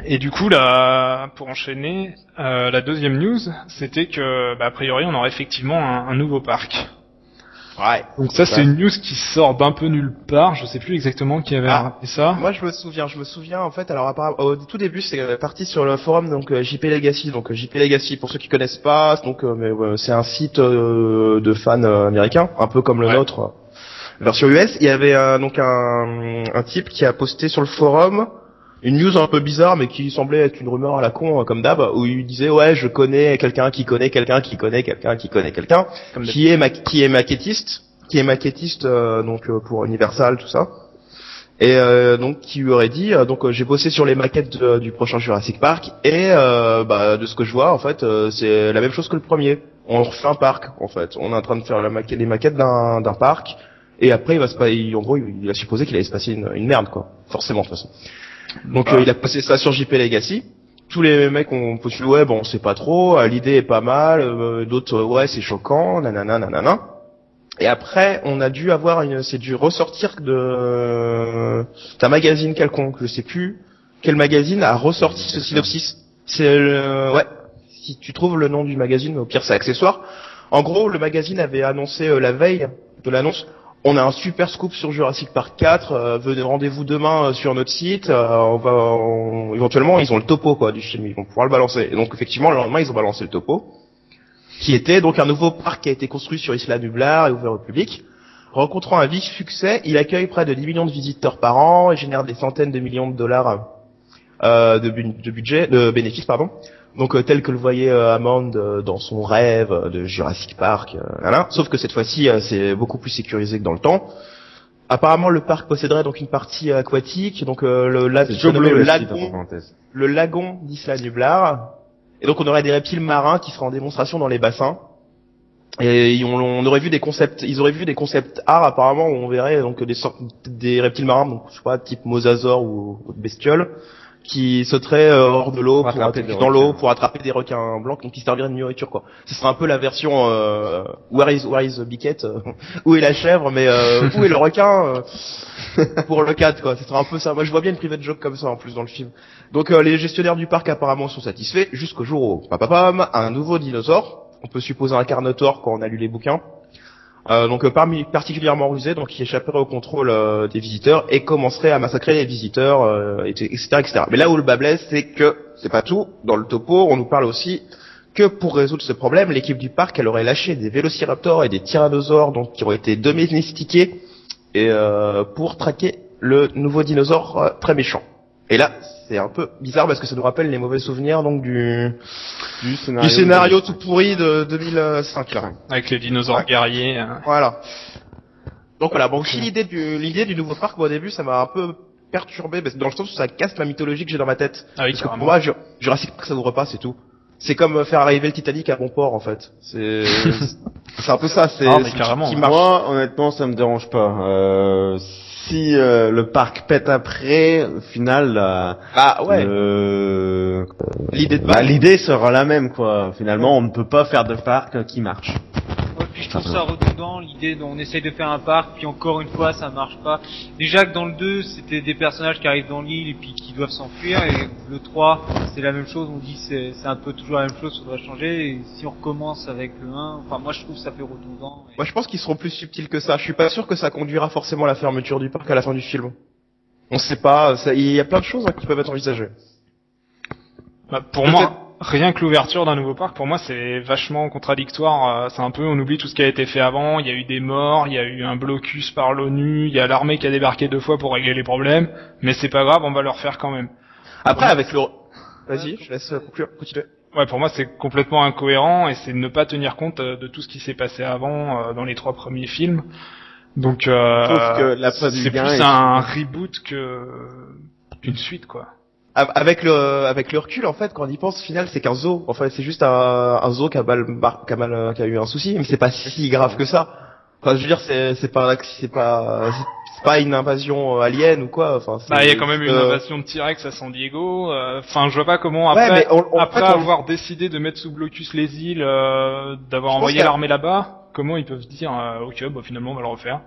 Et du coup, là, pour enchaîner, la deuxième news, c'était que, a priori, on aurait effectivement un nouveau parc. Ouais. Donc ça, c'est une news qui sort d'un peu nulle part. Je sais plus exactement qui avait rappelé ça. Moi, je me souviens, en fait, alors, apparemment, au tout début, c'est parti sur le forum, donc, JP Legacy. Donc, JP Legacy, pour ceux qui connaissent pas, donc, c'est un site, de fans américains, un peu comme le nôtre, version US. Il y avait, donc, un type qui a posté sur le forum une news un peu bizarre, mais qui semblait être une rumeur à la con, comme d'hab, où il disait, ouais, je connais quelqu'un qui connaît quelqu'un qui connaît quelqu'un qui connaît quelqu'un, qui est maquettiste, donc, pour Universal, tout ça. Et, donc, qui lui aurait dit, donc, j'ai bossé sur les maquettes du prochain Jurassic Park, et, de ce que je vois, en fait, c'est la même chose que le premier. On refait un parc, en fait. On est en train de faire les maquettes d'un parc, et après, en gros, il a supposé qu'il allait se passer une merde, quoi. Forcément, de toute façon. Donc il a passé ça sur JP Legacy. Tous les mecs ont postulé, ouais, bon, c'est pas trop, l'idée est pas mal, d'autres, ouais, c'est choquant, nanana. Et après, on a dû c'est dû ressortir d'un magazine quelconque, je sais plus quel magazine a ressorti ce synopsis. C'est ouais, si tu trouves le nom du magazine, au pire c'est accessoire. En gros, le magazine avait annoncé la veille de l'annonce, on a un super scoop sur Jurassic Park 4, venez, rendez-vous demain sur notre site, éventuellement ils ont le topo, quoi, du film, ils vont pouvoir le balancer. Et donc effectivement, le lendemain, ils ont balancé le topo, qui était donc un nouveau parc qui a été construit sur Isla Nublar et ouvert au public. Rencontrant un vif succès, il accueille près de 10 millions de visiteurs par an et génère des centaines de millions de dollars de bénéfices, pardon. Donc tel que le voyait Hammond dans son rêve de Jurassic Park, sauf que cette fois-ci c'est beaucoup plus sécurisé que dans le temps. Apparemment le parc posséderait donc une partie aquatique, donc le lagon d'Isla Nublar, et donc on aurait des reptiles marins qui seraient en démonstration dans les bassins. Et on aurait vu des concepts art apparemment où on verrait donc des reptiles marins, donc je sais pas, type mosasaure ou bestioles, qui sauteraient hors de l'eau pour attraper des requins blancs, donc qui serviraient de nourriture, quoi. Ce serait un peu la version Where is the Biquette, où est la chèvre, mais où est le requin pour le 4, quoi. Ce serait un peu ça. Moi je vois bien une private joke comme ça en plus dans le film. Donc les gestionnaires du parc apparemment sont satisfaits jusqu'au jour où un nouveau dinosaure, on peut supposer un Carnotaure quand on a lu les bouquins, donc particulièrement rusé, donc qui échapperait au contrôle des visiteurs et commencerait à massacrer les visiteurs, etc. Mais là où le bas blesse, c'est que c'est pas tout. Dans le topo, on nous parle aussi que pour résoudre ce problème, l'équipe du parc, elle aurait lâché des vélociraptors et des tyrannosaures, donc qui auraient été domestiqués, et pour traquer le nouveau dinosaure très méchant. Et là, c'est un peu bizarre parce que ça nous rappelle les mauvais souvenirs donc du scénario tout pourri de 2005 là. Avec les dinosaures guerriers. Voilà. Donc voilà, bon, l'idée du nouveau parc, moi, au début, ça m'a un peu perturbé, parce que dans le sens où ça casse la mythologie que j'ai dans ma tête. Ah oui, parce que pour moi, Jurassic Park, ça n'ouvre pas, c'est tout. C'est comme faire arriver le Titanic à bon port, en fait. C'est un peu ça, mais carrément. Qui marche. Moi, honnêtement, ça me dérange pas. Si le parc pète après, au final, l'idée sera la même, quoi. Finalement, on ne peut pas faire de parc qui marche. Ouais, puis je trouve ça redondant, l'idée dont on essaye de faire un parc, puis encore une fois ça marche pas. Déjà que dans le 2, c'était des personnages qui arrivent dans l'île et puis qui doivent s'enfuir, et le 3, c'est la même chose, on dit c'est un peu toujours la même chose, faudrait changer, et si on recommence avec le 1, enfin moi je trouve que ça fait redondant. Moi je pense qu'ils seront plus subtils que ça, je suis pas sûr que ça conduira forcément à la fermeture du parc à la fin du film. On sait pas, il y a plein de choses qui peuvent être envisagées. Pour moi, rien que l'ouverture d'un nouveau parc, pour moi, c'est vachement contradictoire. C'est un peu, on oublie tout ce qui a été fait avant. Il y a eu des morts, il y a eu un blocus par l'ONU, il y a l'armée qui a débarqué 2 fois pour régler les problèmes. Mais c'est pas grave, on va le refaire quand même. Après, avec le... Vas-y, je laisse conclure, continuer. Ouais, pour moi, c'est complètement incohérent et c'est ne pas tenir compte de tout ce qui s'est passé avant dans les 3 premiers films. Donc, c'est plus un reboot qu'une suite, quoi. Avec le recul, en fait, quand on y pense, au final, c'est qu'un zoo. En fait, c'est juste un zoo qui a eu un souci, mais c'est pas si grave que ça. Enfin, je veux dire, c'est pas une invasion alien ou quoi. Enfin, il y a quand même une invasion de T-Rex à San Diego. Enfin, je vois pas comment après, avoir décidé de mettre sous blocus les îles, d'avoir envoyé l'armée là-bas, comment ils peuvent dire, ok, bah finalement, on va le refaire.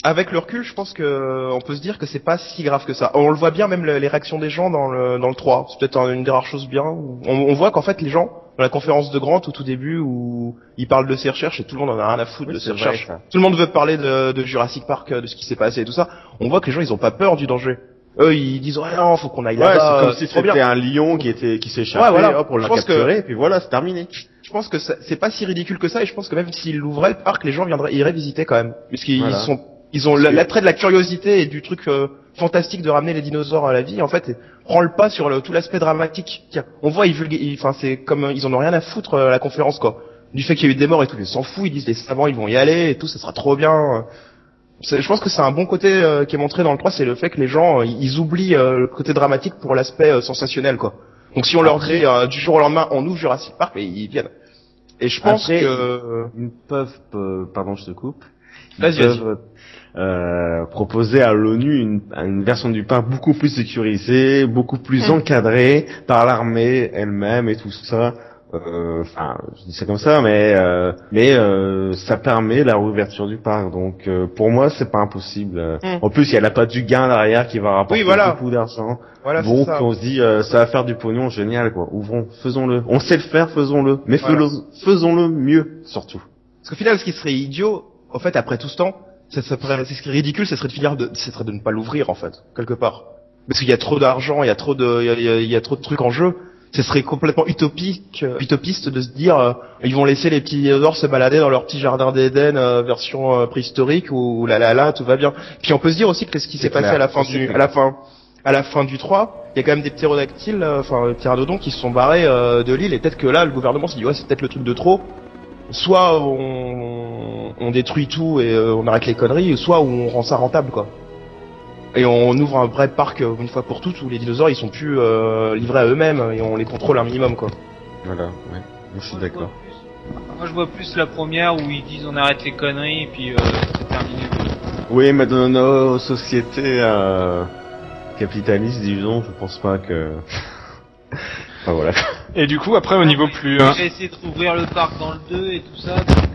avec le recul, je pense que on peut se dire que c'est pas si grave que ça. On le voit bien, même les réactions des gens dans le 3. C'est peut-être une des rares choses bien. On voit qu'en fait les gens dans la conférence de Grant au tout début où ils parlent de ses recherches et tout le monde en a rien à foutre de ses recherches. Tout le monde veut parler de Jurassic Park, de ce qui s'est passé et tout ça. On voit que les gens ils ont pas peur du danger. Eux ils disent ouais non faut qu'on aille là-bas. C'est comme si c'était un lion qui s'est échappé, voilà. hop, on l'a capturé et puis voilà, c'est terminé. Je pense que c'est pas si ridicule que ça et je pense que même s'ils l'ouvraient le parc, les gens iraient visiter quand même, puisqu'ils ils ont l'attrait de la curiosité et du truc fantastique de ramener les dinosaures à la vie. En fait, prend le pas sur tout l'aspect dramatique. On voit enfin c'est comme ils en ont rien à foutre la conférence quoi. Du fait qu'il y a eu des morts et tout, ils s'en foutent, ils disent les savants ils vont y aller et tout, ça sera trop bien. Je pense que c'est un bon côté qui est montré dans le 3, c'est le fait que les gens ils oublient le côté dramatique pour l'aspect sensationnel quoi. Donc si on leur dit du jour au lendemain on ouvre Jurassic Park, mais ils viennent. Et je pense que ils peuvent pardon, je te coupe. Vas-y. Proposer à l'ONU une version du parc beaucoup plus sécurisée, beaucoup plus encadrée par l'armée elle-même et tout ça. Enfin, je dis ça comme ça, mais ça permet la réouverture du parc. Donc, pour moi, c'est pas impossible. En plus, il y a la patte du gain derrière qui va rapporter beaucoup d'argent. Voilà, donc, on se dit, ça va faire du pognon, génial, quoi. Ouvrons, faisons-le. On sait le faire, faisons-le. Mais faisons-le mieux, surtout. Parce qu'au final, ce qui serait idiot, en fait, après tout ce temps, c'est ce qui est ridicule, ce serait de ne pas l'ouvrir, en fait, quelque part. Parce qu'il y a trop d'argent, il y a trop de trucs en jeu. Ce serait complètement utopiste de se dire, ils vont laisser les petits dinosaures se balader dans leur petit jardin d'Éden, version préhistorique, où là, tout va bien. Puis on peut se dire aussi que ce qui s'est passé à la fin du 3, il y a quand même des ptérodactyles, des ptéranodons qui se sont barrés de l'île, et peut-être que là, le gouvernement s'est dit, ouais, c'est peut-être le truc de trop. Soit on détruit tout et on arrête les conneries, soit on rend ça rentable, quoi. Et on ouvre un vrai parc une fois pour toutes où les dinosaures ils sont plus livrés à eux-mêmes et on les contrôle un minimum, quoi. Voilà, ouais. Je suis d'accord. Moi je vois plus la première où ils disent on arrête les conneries et puis c'est terminé. Oui, mais dans nos sociétés capitalistes, disons, je pense pas que... Enfin voilà. Et du coup, après, au niveau plus... J'ai essayé de rouvrir le parc dans le 2 et tout ça, donc,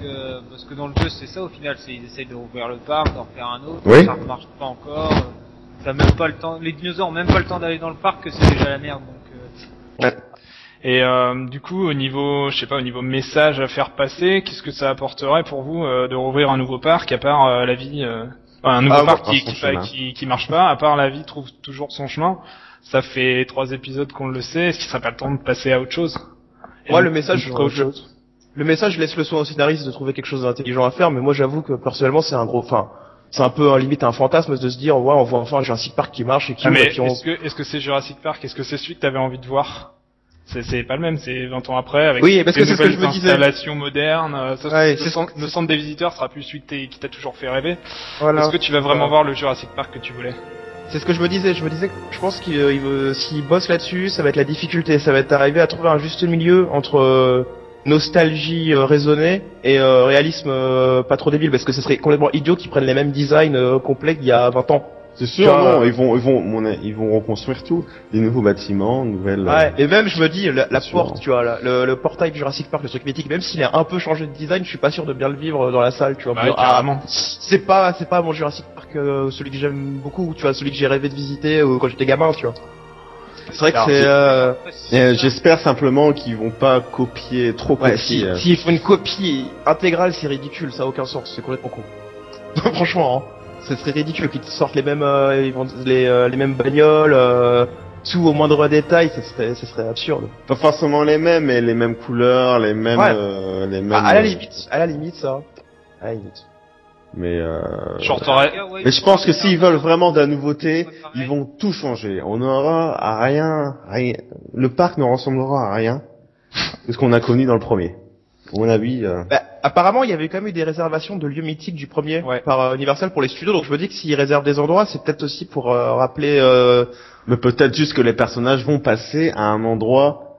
parce que dans le 2 c'est ça au final, c'est ils essayent de rouvrir le parc, d'en faire un autre, ça ne marche pas encore, ça même pas le temps, les dinosaures ont même pas le temps d'aller dans le parc que c'est déjà la merde, donc... Ouais. Et du coup, au niveau, je sais pas, au niveau message à faire passer, qu'est-ce que ça apporterait pour vous de rouvrir un nouveau parc, à part la vie, un nouveau parc qui marche pas, à part la vie trouve toujours son chemin. Ça fait 3 épisodes qu'on le sait. Est-ce qu'il serait pas le temps de passer à autre chose? Moi, le message, je laisse le soin au scénariste de trouver quelque chose d'intelligent à faire, mais moi, j'avoue que personnellement, c'est un peu limite un fantasme de se dire, ouais, on voit enfin un Jurassic Park qui marche et qui... est-ce que c'est Jurassic Park? Est-ce que c'est celui que t'avais envie de voir? C'est pas le même, c'est 20 ans après, avec parce que c'est ce que je me disais. Installations modernes, le centre des visiteurs sera plus celui qui t'a toujours fait rêver. Voilà. Est-ce que tu vas vraiment voir le Jurassic Park que tu voulais? C'est ce que je me disais que je pense s'il bosse là-dessus, ça va être la difficulté, ça va être arriver à trouver un juste milieu entre nostalgie raisonnée et réalisme pas trop débile, parce que ce serait complètement idiot qu'ils prennent les mêmes designs complets qu'il y a 20 ans. C'est sûr, non, ils vont reconstruire tout, des nouveaux bâtiments, nouvelles... Ouais, et même je me dis, la porte, tu vois, le portail de Jurassic Park, le truc mythique, même s'il est un peu changé de design, je suis pas sûr de bien le vivre dans la salle, tu vois. Carrément. C'est pas mon Jurassic Park, celui que j'aime beaucoup, tu vois, celui que j'ai rêvé de visiter quand j'étais gamin, tu vois. C'est vrai que j'espère simplement qu'ils vont pas copier trop. S'ils font une copie intégrale, c'est ridicule, ça a aucun sens, c'est complètement con. Franchement, hein. Ce serait ridicule qu'ils sortent les mêmes bagnoles, tout au moindre détail, ça serait absurde. Pas forcément les mêmes, mais les mêmes couleurs, les mêmes. À la limite ça. À la limite. Mais mais je pense que s'ils veulent vraiment de la nouveauté, ils vont tout changer. On n'aura à rien. Le parc ne ressemblera à rien de ce qu'on a connu dans le premier. À mon avis. Apparemment, il y avait quand même eu des réservations de lieux mythiques du premier par Universal pour les studios, donc je me dis que s'ils réservent des endroits, c'est peut-être aussi pour rappeler... Mais peut-être juste que les personnages vont passer à un endroit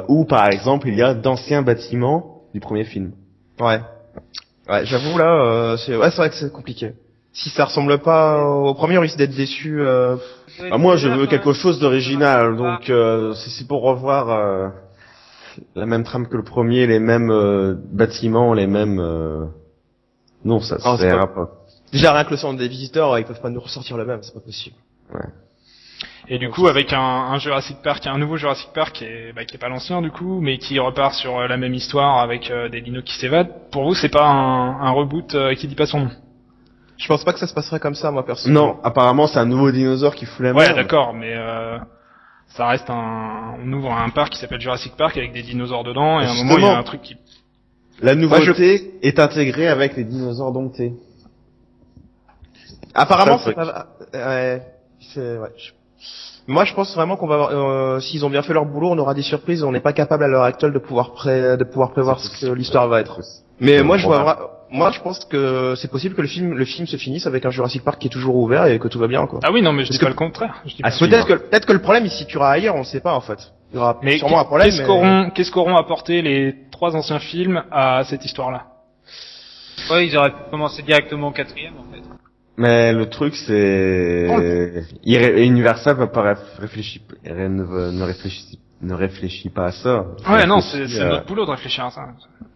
où, par exemple, il y a d'anciens bâtiments du premier film. Ouais, j'avoue là, c'est vrai que c'est compliqué. Si ça ressemble pas au premier, on risque d'être déçu. Moi, je veux quelque chose d'original, donc si c'est pour revoir... la même trame que le premier, les mêmes bâtiments, les mêmes... Non, ça ira pas. Déjà rien que le centre des visiteurs, ils peuvent pas nous ressortir le même, c'est pas possible. Et du coup, avec un Jurassic Park, un nouveau Jurassic Park qui est pas l'ancien du coup, mais qui repart sur la même histoire avec des dinos qui s'évadent. Pour vous, c'est pas un reboot qui dit pas son nom? Je pense pas que ça se passerait comme ça, moi, personnellement. Non, apparemment c'est un nouveau dinosaure qui fout la Ouais, merde. d'accord, mais ça reste on ouvre un parc qui s'appelle Jurassic Park avec des dinosaures dedans, et à un moment il y a un truc qui... La nouveauté est intégrée avec les dinosaures domptés. Apparemment, Ça, c'est pas... Moi, je pense vraiment qu'on va avoir, s'ils ont bien fait leur boulot, on aura des surprises. On n'est pas capable à l'heure actuelle de pouvoir prévoir ce que l'histoire va être. Mais moi, je pense que c'est possible que le film se finisse avec un Jurassic Park qui est toujours ouvert et que tout va bien, quoi. Ah oui, non, mais je dis pas le contraire. Je dis pas Peut-être que le problème il se situera ailleurs, on sait pas en fait. Il y aura sûrement un problème. Qu'est-ce qu'auront apporté les 3 anciens films à cette histoire-là? Ouais, ils auraient pu commencer directement au 4e en fait. Mais le truc c'est Universal ne réfléchit pas à ça. Ouais, non, c'est notre boulot de réfléchir à ça.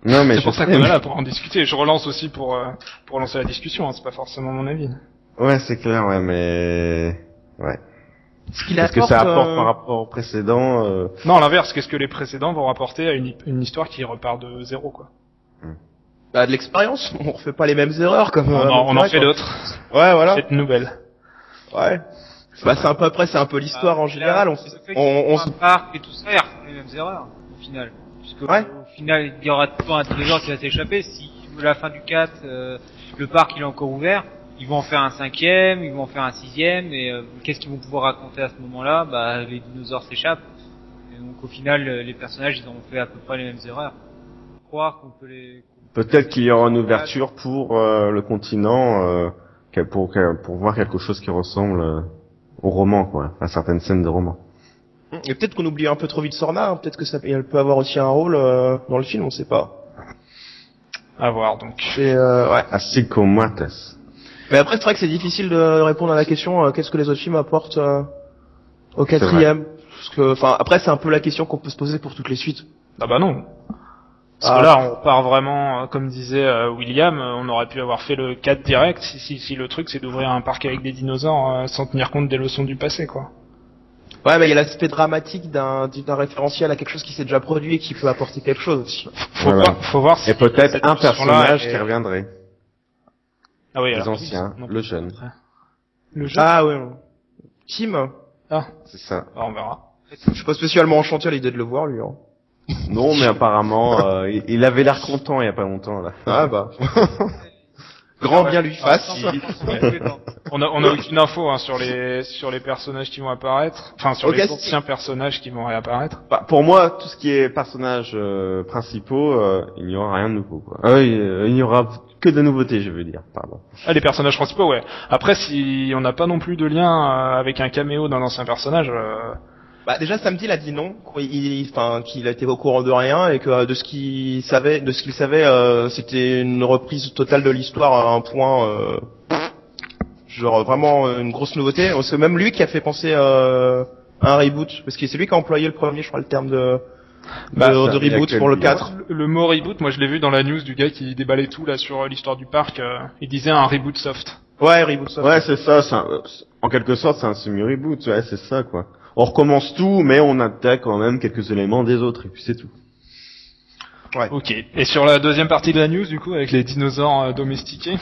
Non, mais c'est pour ça qu'on est là, pour en discuter. Je relance aussi pour lancer la discussion, hein, c'est pas forcément mon avis. Ouais, c'est clair, ouais, mais ouais. Qu'est-ce que ça apporte par rapport au précédent Non, l'inverse, qu'est-ce que les précédents vont rapporter à une histoire qui repart de zéro, quoi. Bah, de l'expérience, on refait pas les mêmes erreurs comme on en fait d'autres. Ouais, voilà. C'est nouvelle. Ouais. Bah, c'est un peu après, c'est un peu l'histoire en général. On se parc et tout ça, ils refont les mêmes erreurs au final. Puisque au final, il y aura toujours un dinosaure qui va s'échapper. Si à la fin du 4, le parc il est encore ouvert, ils vont en faire un 5e, ils vont en faire un 6e, et qu'est-ce qu'ils vont pouvoir raconter à ce moment-là? Bah, les dinosaures s'échappent. Et donc au final, les personnages ils ont fait à peu près les mêmes erreurs. Croire qu'on peut les... Peut-être qu'il y aura une ouverture pour le continent, pour voir quelque chose qui ressemble au roman, quoi, à certaines scènes de roman. Et peut-être qu'on oublie un peu trop vite Sorna, hein. Peut-être que elle peut avoir aussi un rôle dans le film, on sait pas. À voir donc. Et ouais. Así como muertes. Mais après c'est vrai que c'est difficile de répondre à la question qu'est-ce que les autres films apportent au 4e. Parce que enfin après c'est un peu la question qu'on peut se poser pour toutes les suites. Ah bah non. Parce que là, on part vraiment, comme disait William, on aurait pu avoir fait le 4 direct si le truc c'est d'ouvrir un parc avec des dinosaures sans tenir compte des leçons du passé, quoi. Ouais, mais il y a l'aspect dramatique d'un référentiel à quelque chose qui s'est déjà produit et qui peut apporter quelque chose aussi. Faut voir si et peut-être un personnage qui reviendrait. Ah oui, les anciens, le jeune. Le jeune. Ah oui. Tim. Ah, c'est ça. Alors, on verra. Je suis pas spécialement enchanté à l'idée de le voir, lui. Hein. Non, mais apparemment, il avait l'air content il y a pas longtemps là. Ah bah. Grand bien lui fasse. On a aucune info hein, sur les personnages qui vont apparaître, enfin sur les anciens personnages qui vont réapparaître. Bah, pour moi, tout ce qui est personnages principaux, il n'y aura rien de nouveau, quoi. Il n'y aura que de nouveautés, je veux dire. Pardon. Ah, les personnages principaux, ouais. Après, si on n'a pas non plus de lien avec un caméo d'un ancien personnage. Bah déjà samedi il a dit non, qu'il était au courant de rien et que de ce qu'il savait, c'était une reprise totale de l'histoire à un point, genre vraiment une grosse nouveauté. C'est même lui qui a fait penser à un reboot, parce que c'est lui qui a employé le premier, je crois, le terme de reboot pour le 4. Le mot reboot, moi je l'ai vu dans la news du gars qui déballait tout là sur l'histoire du parc. Il disait un reboot soft. Ouais, reboot soft. Ouais, c'est ça. En quelque sorte, c'est un semi-reboot. Ouais, c'est ça, quoi. On recommence tout, mais on attaque quand même quelques éléments des autres, et puis c'est tout. Ouais. Ok. Et sur la deuxième partie de la news, du coup, avec les dinosaures domestiqués,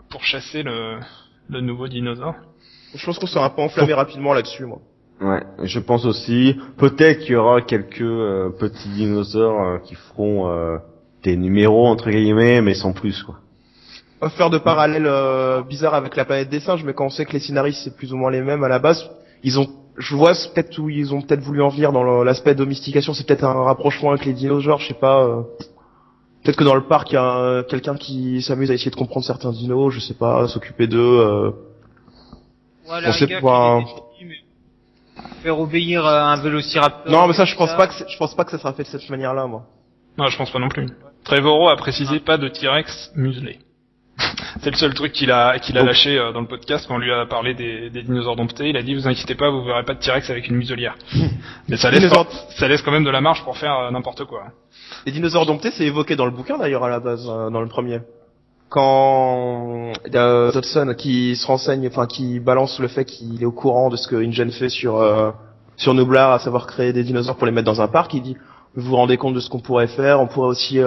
pour chasser le nouveau dinosaure. Je pense qu'on sera un peu enflammé rapidement là-dessus, moi. Ouais, je pense aussi. Peut-être qu'il y aura quelques petits dinosaures qui feront des numéros, entre guillemets, mais sans plus, quoi. On va faire de parallèles bizarres avec la planète des singes, mais quand on sait que les scénaristes, c'est plus ou moins les mêmes à la base, je vois peut-être où ils ont peut-être voulu en venir dans l'aspect domestication, c'est peut-être un rapprochement avec les dinosaures, je sais pas. Peut-être que dans le parc, il y a quelqu'un qui s'amuse à essayer de comprendre certains dinos, je sais pas, s'occuper d'eux. Voilà, on sait pas. Faire obéir un vélociraptor. Non, mais ça, je pense pas que ça sera fait de cette manière-là, moi. Non, je pense pas non plus. Trevorrow a précisé pas de T-Rex muselé. C'est le seul truc qu'il a lâché dans le podcast quand on lui a parlé des dinosaures domptés. Il a dit, vous inquiétez pas, vous verrez pas de T-Rex avec une muselière. Mais ça laisse quand même de la marge pour faire n'importe quoi. Les dinosaures domptés, c'est évoqué dans le bouquin d'ailleurs à la base, dans le premier. quand Dodson qui se renseigne, enfin qui balance le fait qu'il est au courant de ce que InGen fait sur Nublar, à savoir créer des dinosaures pour les mettre dans un parc, il dit vous vous rendez compte de ce qu'on pourrait faire? On pourrait aussi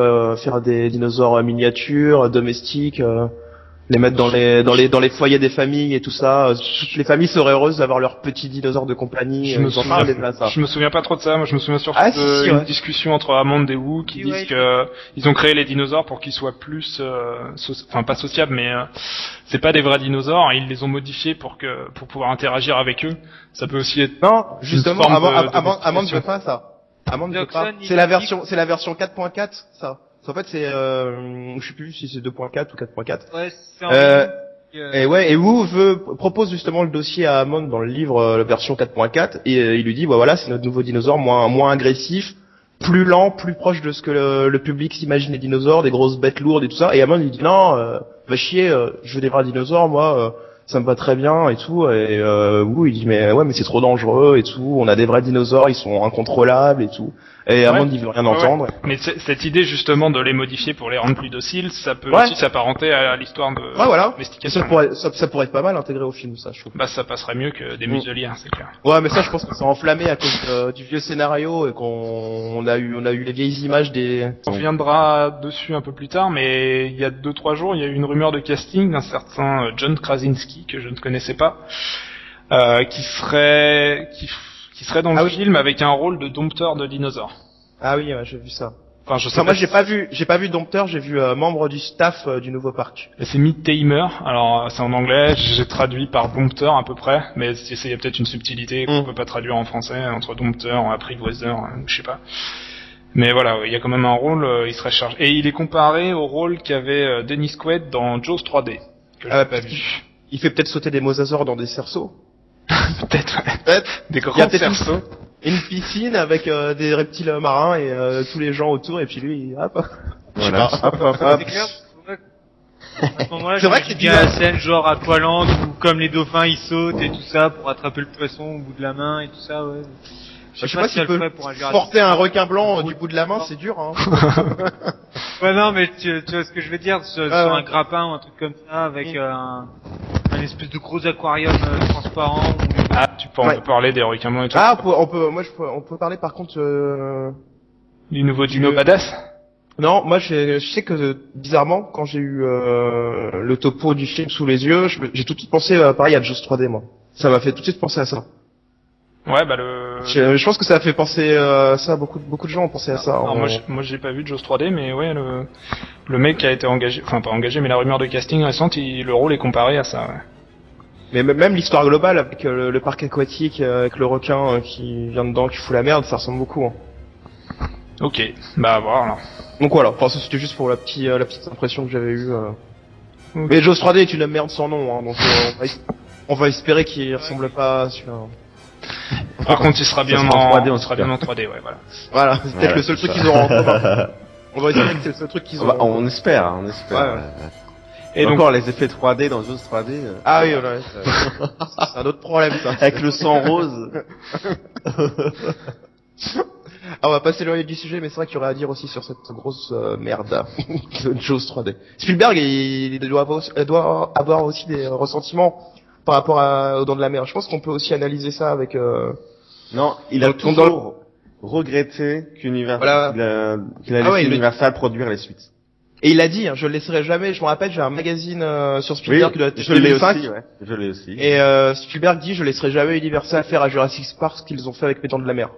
faire des dinosaures miniatures, domestiques, les mettre dans les foyers des familles et tout ça. Toutes les familles seraient heureuses d'avoir leurs petits dinosaures de compagnie. Je me souviens pas trop de ça. Moi, je me souviens surtout d'une discussion entre Hammond et Wu qui disent que ils ont créé les dinosaures pour qu'ils soient plus, enfin pas sociables, mais c'est pas des vrais dinosaures. Ils les ont modifiés pour pouvoir interagir avec eux. Ça peut aussi être. Non, justement, Hammond ne veut pas ça. Hammond ne veut pas. C'est la version 4.4, ça. En fait, c'est, je sais plus si c'est 2.4 ou 4.4. Ouais, c'est et Wu propose justement le dossier à Hammond dans le livre, la version 4.4, et il lui dit, bah voilà, c'est notre nouveau dinosaure, moins agressif, plus lent, plus proche de ce que le public s'imagine des dinosaures, des grosses bêtes lourdes et tout ça. Et Hammond il dit non, va chier, je veux des vrais dinosaures, moi, ça me va très bien et tout. Et Wu il dit mais c'est trop dangereux et tout. On a des vrais dinosaures, ils sont incontrôlables et tout. Et Hammond il veut rien entendre. Ouais. Mais cette idée justement de les modifier pour les rendre plus dociles, ça peut aussi s'apparenter à l'histoire de domestication. Ça pourrait être pas mal intégré au film, ça je trouve. Bah ça passerait mieux que des museliers, c'est clair. Ouais, mais ça je pense que c'est enflammé à cause du vieux scénario et qu'on a eu les vieilles images des. On reviendra dessus un peu plus tard, mais il y a 2-3 jours, il y a eu une rumeur de casting d'un certain John Krasinski que je ne connaissais pas, qui serait dans le film avec un rôle de dompteur de dinosaures. Ah oui, j'ai vu ça. Enfin, je sais moi, j'ai pas vu dompteur, j'ai vu membre du staff du nouveau parc. Et c'est Meat Tamer. Alors, c'est en anglais, j'ai traduit par dompteur à peu près, mais il y a peut-être une subtilité qu'on peut pas traduire en français entre dompteur, apprivoiseur, je sais pas. Mais voilà, il y a quand même un rôle, il serait chargé. Et il est comparé au rôle qu'avait Dennis Quaid dans Jaws 3D, que j'ai pas vu. Il fait peut-être sauter des mosasaures dans des cerceaux. Peut-être. Des grands cerceaux. Une piscine avec des reptiles marins et tous les gens autour et puis lui hop. Voilà. Hop. C'est clair. À ce moment-là, c'est vrai que c'est bien la scène genre Aqualand où comme les dauphins ils sautent et tout ça pour attraper le poisson au bout de la main et tout ça, ouais. Je sais pas si peut porter un requin blanc du bout de la main, c'est dur, hein. Ouais, non, mais tu vois ce que je veux dire, sur un grappin ou un truc comme ça, avec un espèce de gros aquarium transparent. On peut parler des requins blancs et tout. On peut parler par contre du nouveau Dino Badass. Non, moi je sais que bizarrement quand j'ai eu le topo du film sous les yeux, j'ai tout de suite pensé pareil à Jaws 3D moi. Ça m'a fait tout de suite penser à ça. Ouais, je pense que ça a fait penser ça, beaucoup de gens ont pensé à ça. Alors moi j'ai pas vu Jaws 3D, mais ouais, le mec qui a été engagé, enfin pas engagé, mais la rumeur de casting récente, le rôle est comparé à ça, ouais. Mais même l'histoire globale avec le parc aquatique, avec le requin qui vient dedans, qui fout la merde, ça ressemble beaucoup. Hein. Ok, bah à voir alors. Donc voilà, enfin ça c'était juste pour la petite impression que j'avais eue. Okay. Mais Jaws 3D est une merde sans nom, hein, donc on va espérer qu'il ressemble pas à celui-là. Par contre, il sera bien en 3D, on sera bien en 3D, ouais, voilà. Voilà, c'est peut-être le seul truc qu'ils auront en commun. On va espérer que c'est le seul truc qu'ils auront. On espère. Ouais. Et donc, encore les effets 3D dans Jaws 3D. Ah oui, voilà, c'est un autre problème, ça. Avec le sang rose. On va pas s'éloigner du sujet, mais c'est vrai qu'il y aurait à dire aussi sur cette grosse merde de Jaws 3D. Spielberg, il doit avoir aussi des ressentiments par rapport aux Dents de la Mer. Je pense qu'on peut aussi analyser ça avec... Non, il a toujours regretté qu'Universal laissé Universal produire les suites. Et il a dit, hein, je le laisserai jamais. Je me rappelle, j'ai un magazine sur Spielberg qui doit être je l'ai aussi, ouais. Je l'ai aussi. Et Spielberg dit, je laisserai jamais Universal faire à Jurassic Park ce qu'ils ont fait avec les Dents de la Mer.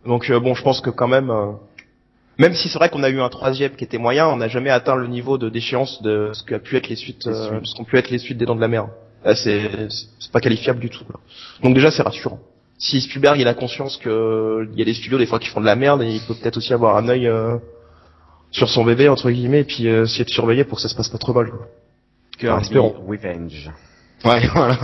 Donc bon, je pense que quand même si c'est vrai qu'on a eu un troisième qui était moyen, on n'a jamais atteint le niveau de déchéance de ce qu'ont pu être les suites des Dents de la Mer. Là, c'est pas qualifiable du tout. Là. Donc déjà, c'est rassurant. Si Spielberg il a conscience que il y a des studios des fois qui font de la merde, et il peut peut-être aussi avoir un œil sur son bébé entre guillemets, et puis essayer de surveiller pour que ça se passe pas trop mal. Espérons. Revenge. Ouais, voilà.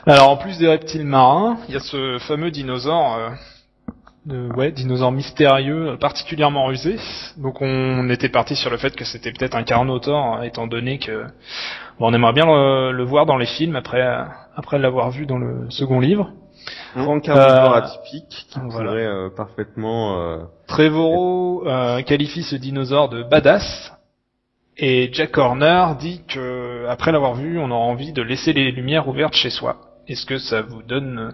Alors en plus des reptiles marins, il y a ce fameux dinosaure dinosaures mystérieux, particulièrement rusés. Donc on était parti sur le fait que c'était peut-être un Carnotaure, étant donné que on aimerait bien le voir dans les films après l'avoir vu dans le second livre. Grand carnivore atypique qui voilà. pourrait parfaitement... Trevorrow qualifie ce dinosaure de badass. Et Jack Horner dit que après l'avoir vu, on aura envie de laisser les lumières ouvertes chez soi. Est-ce que ça vous donne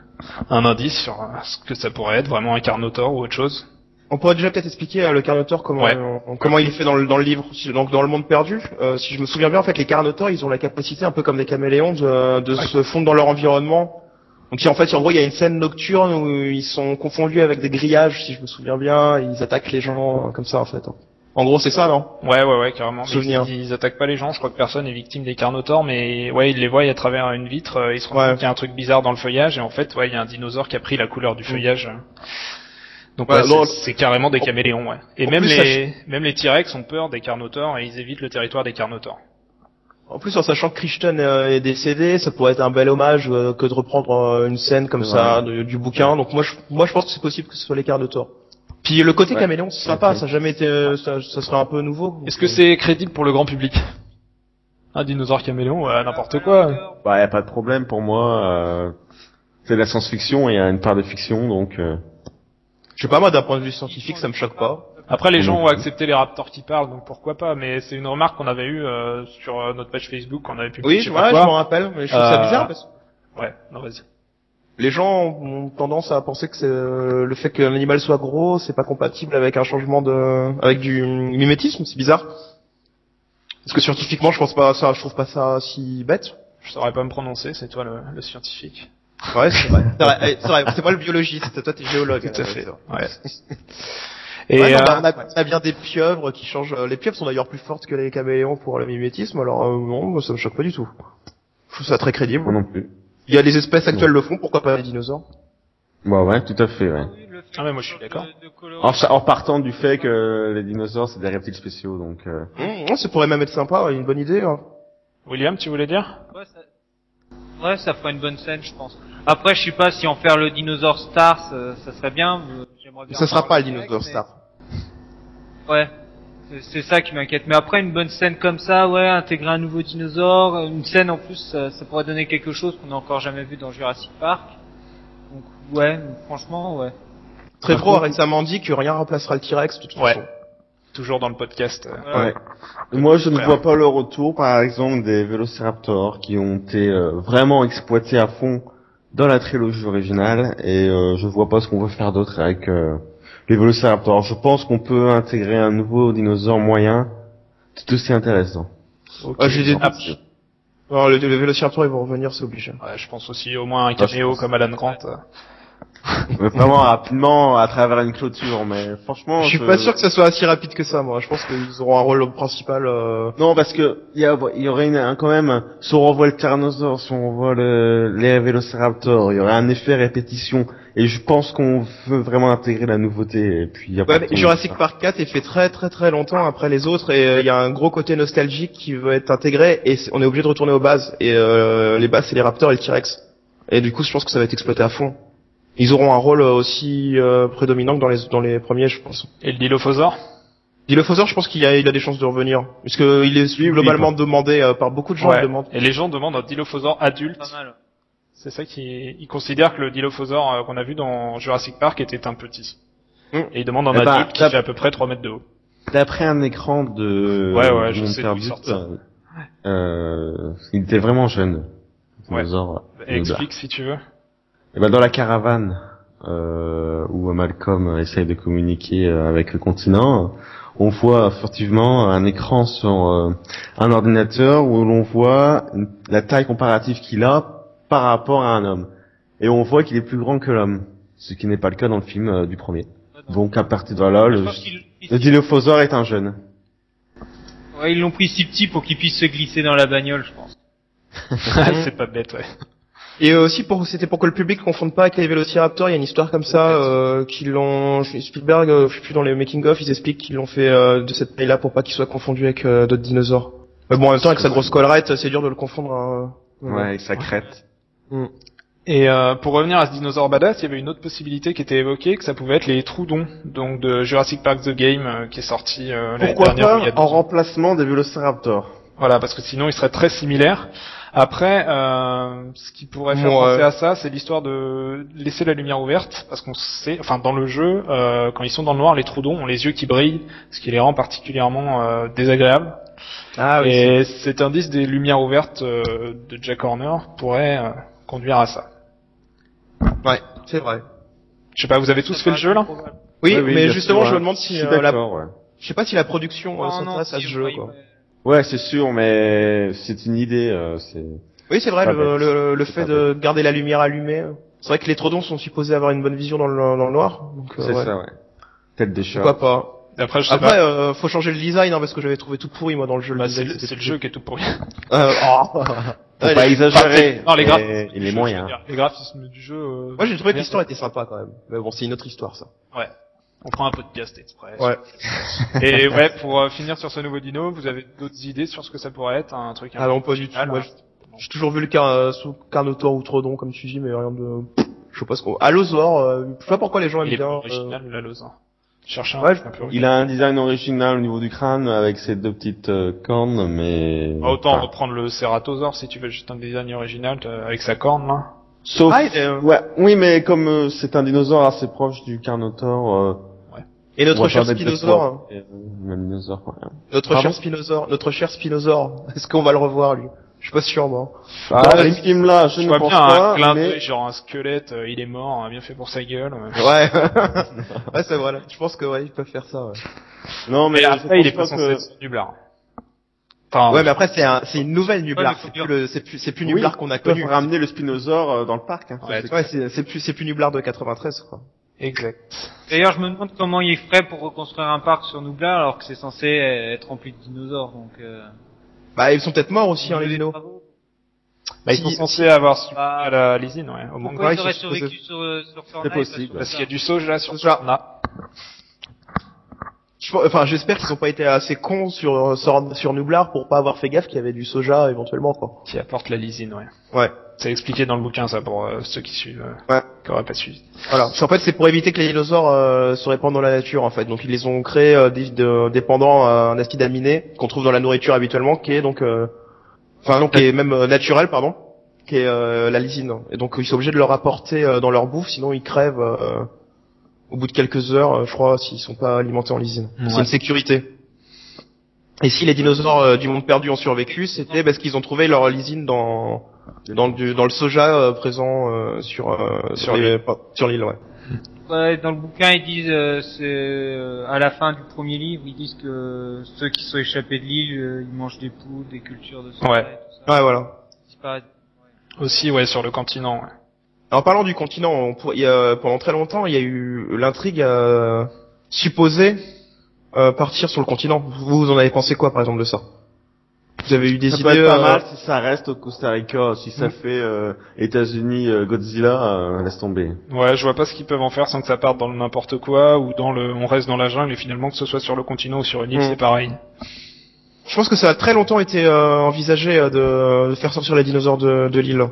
un indice sur ce que ça pourrait être, vraiment un Carnotaure ou autre chose? On pourrait déjà peut-être expliquer le Carnotaure comment il est fait dans le livre. Donc dans le monde perdu, si je me souviens bien, en fait les Carnotaures ils ont la capacité un peu comme des caméléons de se fondre dans leur environnement. Donc en gros il y a une scène nocturne où ils sont confondus avec des grillages, si je me souviens bien, ils attaquent les gens comme ça en fait. En gros, c'est ça, non? Ouais, carrément. Souvenir. Ils attaquent pas les gens, je crois que personne est victime des Carnotaures, mais ouais, ils les voient à travers une vitre, ils se rendent compte qu'il y a un truc bizarre dans le feuillage, et en fait, ouais, il y a un dinosaure qui a pris la couleur du feuillage. Donc ouais, c'est carrément des caméléons, ouais. Et même les T-Rex ont peur des Carnotaures, et ils évitent le territoire des Carnotaures. En plus, en sachant que Crichton est décédé, ça pourrait être un bel hommage que de reprendre une scène comme ça du bouquin. Donc moi, je pense que c'est possible que ce soit les Carnotaures. Puis le côté caméléon, c'est sympa, ça a jamais été, ça serait un peu nouveau. Est-ce que c'est crédible pour le grand public? Un dinosaure caméléon, n'importe quoi. Bah, y a pas de problème pour moi, c'est de la science-fiction et il y a une part de fiction, donc, Je sais pas, moi, d'un point de vue scientifique, ça me choque pas. Après, les gens ont accepté les raptors qui parlent, donc pourquoi pas, mais c'est une remarque qu'on avait eue, sur notre page Facebook, qu'on avait publié. Oui, je m'en rappelle, mais je trouve ça bizarre parce que... Ouais, non, vas-y. Les gens ont tendance à penser que c'est le fait que l'animal soit gros, c'est pas compatible avec un changement avec du mimétisme, c'est bizarre. Parce que scientifiquement, je trouve pas ça si bête. Je saurais pas me prononcer, c'est toi le scientifique. Ouais, c'est vrai. C'est vrai, c'est moi le biologiste, toi t'es géologue. Tout à fait. Ouais. Et on a bien des pieuvres qui changent. Les pieuvres sont d'ailleurs plus fortes que les caméléons pour le mimétisme, alors non, ça me choque pas du tout. Je trouve ça très crédible. moi non plus. Il y a les espèces actuelles le font, pourquoi pas les dinosaures? Bah ouais, tout à fait, ouais. Mais moi je suis d'accord. En partant du fait que les dinosaures c'est des reptiles spéciaux, donc ça pourrait même être sympa, une bonne idée. Hein. William, tu voulais dire? Ouais, ça ferait une bonne scène, je pense. Après, je sais pas si en faire le dinosaure Star, ça serait bien. J'aimerais bien. Ça sera pas le dinosaure Star. Ouais. C'est ça qui m'inquiète. Mais après, une bonne scène comme ça, ouais, intégrer un nouveau dinosaure, une scène en plus, ça pourrait donner quelque chose qu'on n'a encore jamais vu dans Jurassic Park. Donc, ouais, franchement, ouais. Trevorrow a récemment dit que rien remplacera le T-Rex, de toute façon. Toujours dans le podcast. ouais. Moi, je ne vois pas le retour, par exemple, des Vélociraptors qui ont été vraiment exploités à fond dans la trilogie originale, et je vois pas ce qu'on veut faire d'autre avec les Vélociraptors. Je pense qu'on peut intégrer un nouveau dinosaure moyen, tout aussi intéressant. Okay. J'ai des doutes. Alors, les Vélociraptors, ils vont revenir, c'est obligé. Ouais, je pense aussi au moins un caméo comme Alan Grant. Vraiment rapidement à travers une clôture, mais franchement je suis pas sûr que ça soit aussi rapide que ça, moi. Je pense qu'ils auront un rôle principal. Non, parce que il y aurait quand même, si on revoit le Tyrannosaure, si on revoit les Vélociraptors, il y aurait un effet répétition, et je pense qu'on veut vraiment intégrer la nouveauté, et puis il y a pas mais Jurassic Park 4 est fait très longtemps après les autres, et il y a un gros côté nostalgique qui veut être intégré, et on est obligé de retourner aux bases, et les bases c'est les Raptors et le T-Rex. Et du coup, je pense que ça va être exploité à fond. Ils auront un rôle aussi prédominant que dans les premiers, je pense. Et le Dilophosaure? Dilophosaure, je pense qu'il a des chances de revenir, puisque il est globalement demandé par beaucoup de gens. Ouais. Et les gens demandent un Dilophosaure adulte. Pas mal. C'est ça ils considèrent que le Dilophosaure qu'on a vu dans Jurassic Park était un petit. Et ils demandent un adulte qui fait à peu près 3 mètres de haut. D'après un écran de ouais, je sais d'où il sort ça. Il était vraiment jeune. Explique si tu veux. Et dans la caravane où Malcolm essaye de communiquer avec le continent, on voit furtivement un écran sur un ordinateur où l'on voit la taille comparative qu'il a par rapport à un homme. Et on voit qu'il est plus grand que l'homme, ce qui n'est pas le cas dans le film du premier. Donc à partir de là, le Dilophosaure est un jeune. Ouais, ils l'ont pris si petit pour qu'il puisse se glisser dans la bagnole, je pense. C'est pas bête, ouais. Et aussi c'était pour que le public ne confonde pas avec les Vélociraptors, il y a une histoire comme ça Spielberg, je sais plus dans les making of, ils expliquent qu'ils l'ont fait de cette taille-là pour pas qu'il soit confondu avec d'autres dinosaures. Mais bon, en même temps avec sa grosse collerette, c'est dur de le confondre. Ouais, avec sa crête. Et pour revenir à ce dinosaure badass, il y avait une autre possibilité qui était évoquée, que ça pouvait être les Troodons, donc de Jurassic Park The Game, qui est sorti l'année Pourquoi dernière. pas en remplacement des Vélociraptors? Voilà, parce que sinon ils seraient très similaires. Après, ce qui pourrait faire penser à ça, c'est l'histoire de laisser la lumière ouverte, parce qu'on sait, enfin dans le jeu, quand ils sont dans le noir, les Troodons ont les yeux qui brillent, ce qui les rend particulièrement désagréables. Ah oui. Et cet indice des lumières ouvertes de Jack Horner pourrait conduire à ça. Ouais, c'est vrai. Je sais pas, vous avez tous fait le jeu là? Oui, Ouais, mais bien justement, sûr, je me ouais. demande si Je suis d'accord, ouais. je sais pas si la production s'intéresse à ce jeu, quoi. Ouais, c'est sûr, mais c'est une idée, c'est... Oui, c'est vrai, Pas le C'est fait pas de garder la lumière allumée. C'est vrai que les Troodons sont supposés avoir une bonne vision dans le noir, donc C'est ouais. ça, ouais. Tête des chats. Pourquoi pas. Après, je sais Après, pas. faut changer le design, hein, parce que j'avais trouvé tout pourri, moi, dans le jeu. Bah, le design, c'est c'était le jeu qui est tout pourri. Oh. Faut pas exagérer. Non, les et- graphismes. et les je veux moyens. dire, les graphismes du jeu. Moi, j'ai trouvé que rien. l'histoire était sympa, quand même. Mais bon, c'est une autre histoire, ça. Ouais. On prend un podcast exprès. Ouais. Et ouais, pour finir sur ce nouveau dino, vous avez d'autres idées sur ce que ça pourrait être, un truc. Ah non, pas du tout. original, Moi, hein. j'ai toujours vu le sous Carnotaur ou Troodon, comme tu dis, mais rien de... Je sais pas ce qu'on... Allosaur, je sais pas pourquoi les gens aiment Il est bien. pas original, la lose. Chercher un Ouais, truc un peu Il a un design original au niveau du crâne avec ses deux petites cornes, mais... Bah, autant Enfin, reprendre le Ceratosaure si tu veux juste un design original avec sa corne là. Sauf... Ah, et, Ouais, oui, mais comme c'est un dinosaure assez proche du Carnotaure... et on notre va cher pas mettre Spinosaure, l'espoir. Le dinosaure, ouais. notre cher Spinosaure, est-ce qu'on va le revoir, lui? Je suis pas sûr, moi. Dans les films là, je Je ne vois pense bien pas, un clin mais... d'œil, genre un squelette, il est mort, hein, bien fait pour sa gueule. Ouais. Ouais, c'est vrai, là. Je pense que, ouais, ils peuvent faire ça, ouais. Non, mais Mais je après, il est pense pas que- censé être Nublar. Enfin, Ouais, mais après, c'est une nouvelle Nublar. mais faut C'est plus Oui, Nublar qu'on a ils peuvent connu. ramener le Spinosaure dans le parc. Hein, ça, Ouais, c'est Ouais, c'est plus Nublar de 93, quoi. exact. D'ailleurs, je me demande comment ils feraient pour reconstruire un parc sur Nublar alors que c'est censé être rempli de dinosaures, donc Bah, ils sont peut-être morts aussi, hein, les dinos. Bah, ils Si- sont censés avoir su à la lysine, ouais, au moins. Pourquoi Ouais, ils auraient ils sont survécu sur Fortnite C'est possible. Parce qu'il y a du soja sur Soja. Sorna. Enfin, j'espère qu'ils ont pas été assez cons sur Nublar pour pas avoir fait gaffe qu'il y avait du soja, éventuellement, quoi. Qui apporte la lysine, ouais. Ouais. C'est expliqué dans le bouquin, ça, pour ceux qui suivent, Ouais. qui auraient pas suivi. Voilà. En fait, c'est pour éviter que les dinosaures se répandent dans la nature, en fait. Donc, ils les ont créés dépendant à un acide aminé qu'on trouve dans la nourriture habituellement, qui est donc, qui est même naturel, pardon, qui est la lysine. Et donc, ils sont obligés de leur apporter dans leur bouffe, sinon ils crèvent au bout de quelques heures, je crois, s'ils sont pas alimentés en lysine. Ouais. C'est une sécurité. Et si les dinosaures du monde perdu ont survécu, c'était parce qu'ils ont trouvé leur lysine dans le soja présent sur l'île, ouais. Ouais, dans le bouquin, ils disent, à la fin du premier livre, ils disent que ceux qui sont échappés de l'île, ils mangent des poules, des cultures de soja Ouais. et tout ça. Ouais, voilà. C'est pas... Aussi, ouais, sur le continent, ouais. En parlant du continent, pendant très longtemps, il y a eu l'intrigue supposée partir sur le continent. Vous en avez pensé quoi, par exemple, de ça? Vous avez eu des Ça idées peut être pas mal si ça reste au Costa Rica. Si ça fait États-Unis Godzilla, laisse tomber. Ouais, je vois pas ce qu'ils peuvent en faire sans que ça parte dans le n'importe quoi, ou dans le on reste dans la jungle, et finalement que ce soit sur le continent ou sur une île, c'est pareil. Je pense que ça a très longtemps été envisagé de faire sortir les dinosaures de l'île.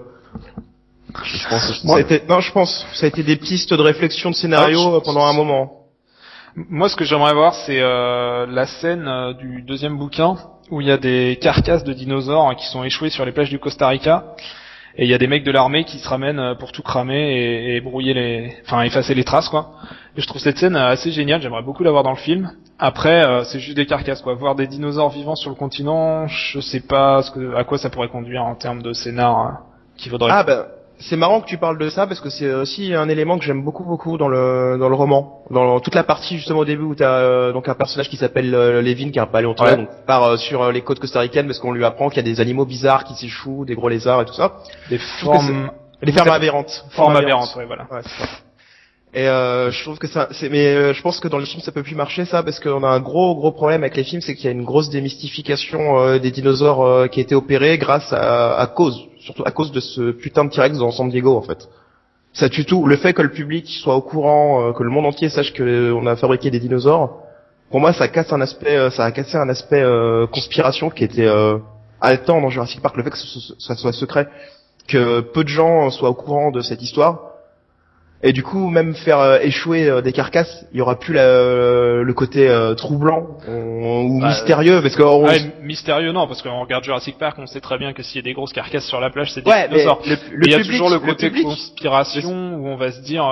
Je pense que Ça a été des pistes de réflexion de scénario pendant un moment. Moi, ce que j'aimerais voir, c'est la scène du deuxième bouquin, où il y a des carcasses de dinosaures qui sont échouées sur les plages du Costa Rica, et il y a des mecs de l'armée qui se ramènent pour tout cramer et brouiller effacer les traces, quoi. Et je trouve cette scène assez géniale, j'aimerais beaucoup la voir dans le film. Après, c'est juste des carcasses, quoi. Voir des dinosaures vivants sur le continent, je sais pas à quoi ça pourrait conduire en termes de scénar qui vaudrait. Ah ben, c'est marrant que tu parles de ça parce que c'est aussi un élément que j'aime beaucoup dans le roman, dans toute la partie justement au début où t'as donc un personnage qui s'appelle Levin qui est un paléontologue, donc qui part sur les côtes costaricaines parce qu'on lui apprend qu'il y a des animaux bizarres qui s'échouent, des gros lézards et tout ça. Des formes aberrantes. Formes aberrantes, ouais, voilà. Ouais, c'est ça. Et je trouve que je pense que dans les films ça peut plus marcher ça parce qu'on a un gros problème avec les films, c'est qu'il y a une grosse démystification des dinosaures qui a été opérée grâce surtout à cause de ce putain de T-Rex dans San Diego, en fait. Ça tue tout. Le fait que le public soit au courant, que le monde entier sache que on a fabriqué des dinosaures, pour moi, ça a cassé un aspect conspiration qui était haletant dans Jurassic Park. Le fait que ça soit secret. que peu de gens soient au courant de cette histoire. Et du coup, même faire échouer des carcasses, il y aura plus le côté troublant ou mystérieux, parce que mystérieux non, parce qu'on regarde Jurassic Park, on sait très bien que s'il y a des grosses carcasses sur la plage, c'est des ouais, dinosaures. Mais il y a toujours le côté conspiration où on va se dire,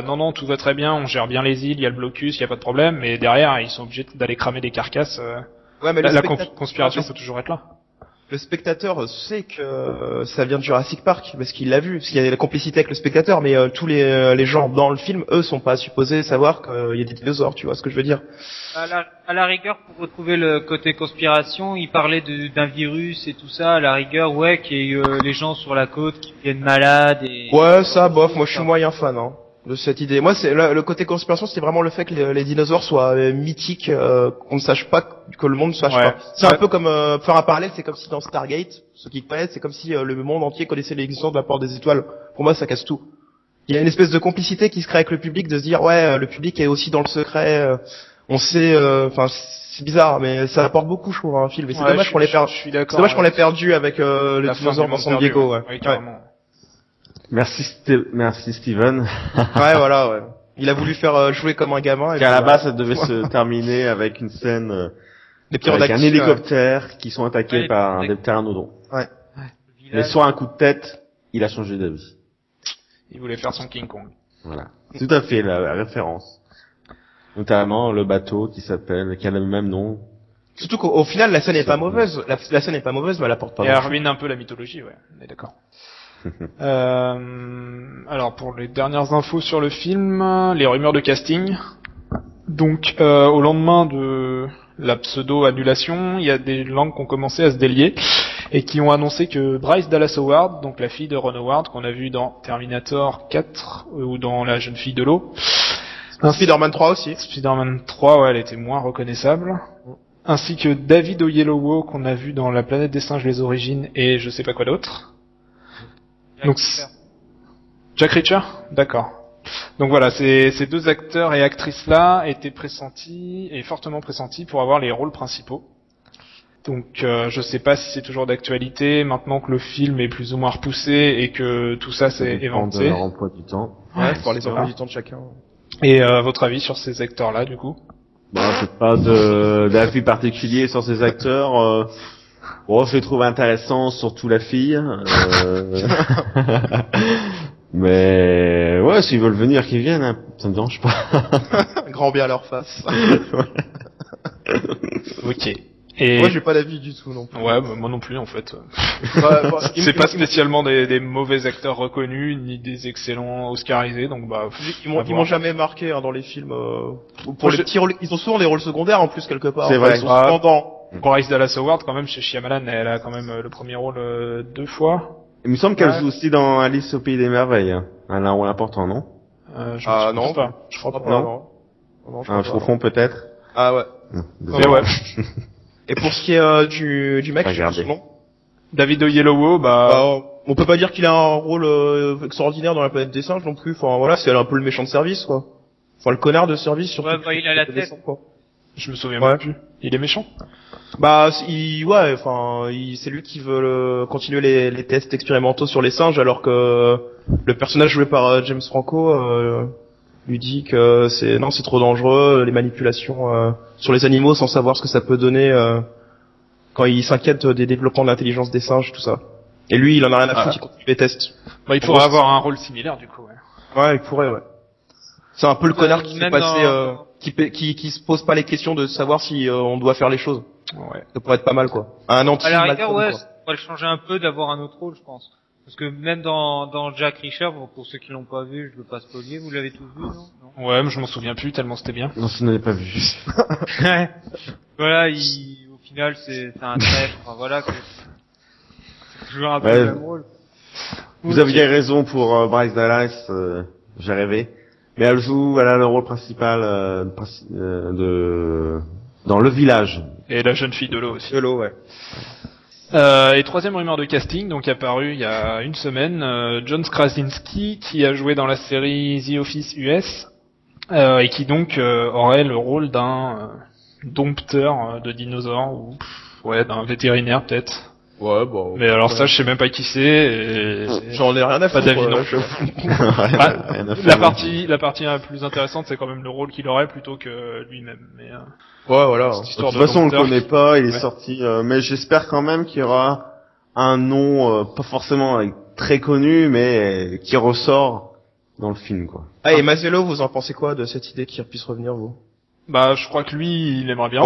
non, tout va très bien, on gère bien les îles, il y a le blocus, il y a pas de problème, mais derrière, ils sont obligés d'aller cramer des carcasses. Ouais, mais la conspiration peut toujours être là. Le spectateur sait que ça vient de Jurassic Park parce qu'il l'a vu, parce qu'il y a la complicité avec le spectateur, mais tous les gens dans le film, eux, sont pas supposés savoir qu'il y a des dinosaures, tu vois ce que je veux dire. À la rigueur, pour retrouver le côté conspiration, il parlait d'un virus et tout ça, à la rigueur, ouais, qu'il y ait les gens sur la côte qui deviennent malades et... Ouais, ça, bof, moi je suis moyen fan, hein, de cette idée. Moi, c'est le côté conspiration, c'est vraiment le fait que les dinosaures soient mythiques, qu'on ne sache pas, que le monde ne sache pas. C'est un peu comme faire un parallèle, c'est comme si dans Stargate, ceux qui connaissent, c'est comme si le monde entier connaissait l'existence de la porte des étoiles. Pour moi, ça casse tout. Il y a une espèce de complicité qui se crée avec le public, de se dire ouais, le public est aussi dans le secret. On sait, enfin, c'est bizarre, mais ça apporte beaucoup, je trouve, à un film. Et c'est dommage qu'on l'ait perdu. Je suis d'accord. C'est dommage qu'on l'ait perdu avec le dinosaure dans San Diego. Ouais. Oui, carrément. Merci Steven. Ouais, voilà, ouais. Il a voulu faire jouer comme un gamin. Et à la base, ça devait se terminer avec une scène avec un hélicoptère qui sont attaqués par des pteranodons. Ouais. Mais sur un coup de tête, il a changé d'avis. Il voulait faire son King Kong. Voilà. Tout à fait, la référence. Notamment le bateau qui a le même nom. Surtout qu'au final, la scène est pas mauvaise. La scène est pas mauvaise, mais elle apporte pas. Et elle ruine un peu la mythologie, ouais. On est d'accord. Alors pour les dernières infos sur le film, les rumeurs de casting. Donc au lendemain de la pseudo-annulation, il y a des langues qui ont commencé à se délier et qui ont annoncé que Bryce Dallas Howard, donc la fille de Ron Howard qu'on a vu dans Terminator 4 ou dans La jeune fille de l'eau, Spider-Man 3 aussi. Spider-Man 3, ouais, elle était moins reconnaissable. Ainsi que David Oyelowo qu'on a vu dans La planète des singes les origines et je sais pas quoi d'autre. Donc Jack Reacher, d'accord. Donc voilà, ces deux acteurs et actrices-là étaient pressentis et fortement pressentis pour avoir les rôles principaux. Donc je sais pas si c'est toujours d'actualité maintenant que le film est plus ou moins repoussé et que tout ça s'est éventé. De leur emploi du temps. Ouais, pour les emplois du temps de chacun. Et votre avis sur ces acteurs-là, du coup? Bon, c'est pas d'avis particulier sur ces acteurs. Bon, je les trouve intéressants, surtout la fille. Mais ouais, s'ils veulent venir, qu'ils viennent, hein. Ça me dérange pas. Grand bien à leur face. Ok. Et moi, j'ai pas d'avis du tout non plus. Ouais, bah, moi non plus en fait. Ouais, c'est pas spécialement des mauvais acteurs reconnus ni des excellents Oscarisés, donc bah. Ils m'ont jamais marqué hein, dans les films. Pour les petits rôles, ils ont souvent des rôles secondaires en plus quelque part. C'est vrai. Ils sont souvent Bryce Dallas Howard quand même chez Shyamalan, elle a quand même le premier rôle 2 fois. Il me semble qu'elle joue aussi dans Alice au pays des merveilles. Hein. Elle a un rôle important, non? Non, pas. Je crois pas. Non, je confonds peut-être. Ah ouais. Mais ouais. Et pour ce qui est du mec, non. David Oyelowo, on peut pas dire qu'il a un rôle extraordinaire dans La planète des singes non plus. Enfin voilà, c'est un peu le méchant de service quoi. Enfin le connard de service surtout. Ouais, il a la tête. Quoi. Je me souviens même plus. Il est méchant. C'est lui qui veut continuer les tests expérimentaux sur les singes alors que le personnage joué par James Franco lui dit que c'est trop dangereux les manipulations sur les animaux sans savoir ce que ça peut donner quand il s'inquiète des développements de l'intelligence des singes tout ça. Et lui, il en a rien à foutre, il continue les tests. Bah, il pourrait avoir un rôle similaire du coup. Ouais, il pourrait. Ouais. C'est un peu le connard qui fait passer qui se pose pas les questions de savoir si on doit faire les choses. Ouais. Ça pourrait être pas mal quoi. Un anti. À la rigueur, ouais, ça pourrait le changer un peu d'avoir un autre rôle, je pense. Parce que même dans Jack Reacher, pour ceux qui l'ont pas vu, je veux pas spoiler, vous l'avez tous vu, non? Ouais, mais je m'en souviens plus tellement c'était bien. Non, je ne l'ai pas vu. Voilà, au final, c'est un trèfle, enfin voilà, quoi. Je joue un peu le même rôle. Vous aviez raison pour Bryce Dallas, j'ai rêvé. Mais elle joue, le rôle principal dans Le Village. Et La jeune fille de l'eau aussi. De l'eau, ouais. Et troisième rumeur de casting, donc apparu il y a une semaine, John Krasinski qui a joué dans la série The Office US et qui donc aurait le rôle d'un dompteur de dinosaures ou d'un vétérinaire peut-être. Ouais, bon. Mais alors ça, je sais même pas qui c'est. J'en ai rien à Pas foutre. d'avis non plus. Bah, Rien à faire. la partie la plus intéressante, c'est quand même le rôle qu'il aurait plutôt que lui-même. Mais Ouais, voilà. cette De histoire toute façon, on le docteur connaît pas, il est Ouais. sorti, mais j'espère quand même qu'il y aura un nom, pas forcément très connu, mais qui ressort dans le film, quoi. Ah, et Mazzello, vous en pensez quoi de cette idée qu'il puisse revenir, vous? Bah, je crois que lui, il aimerait bien.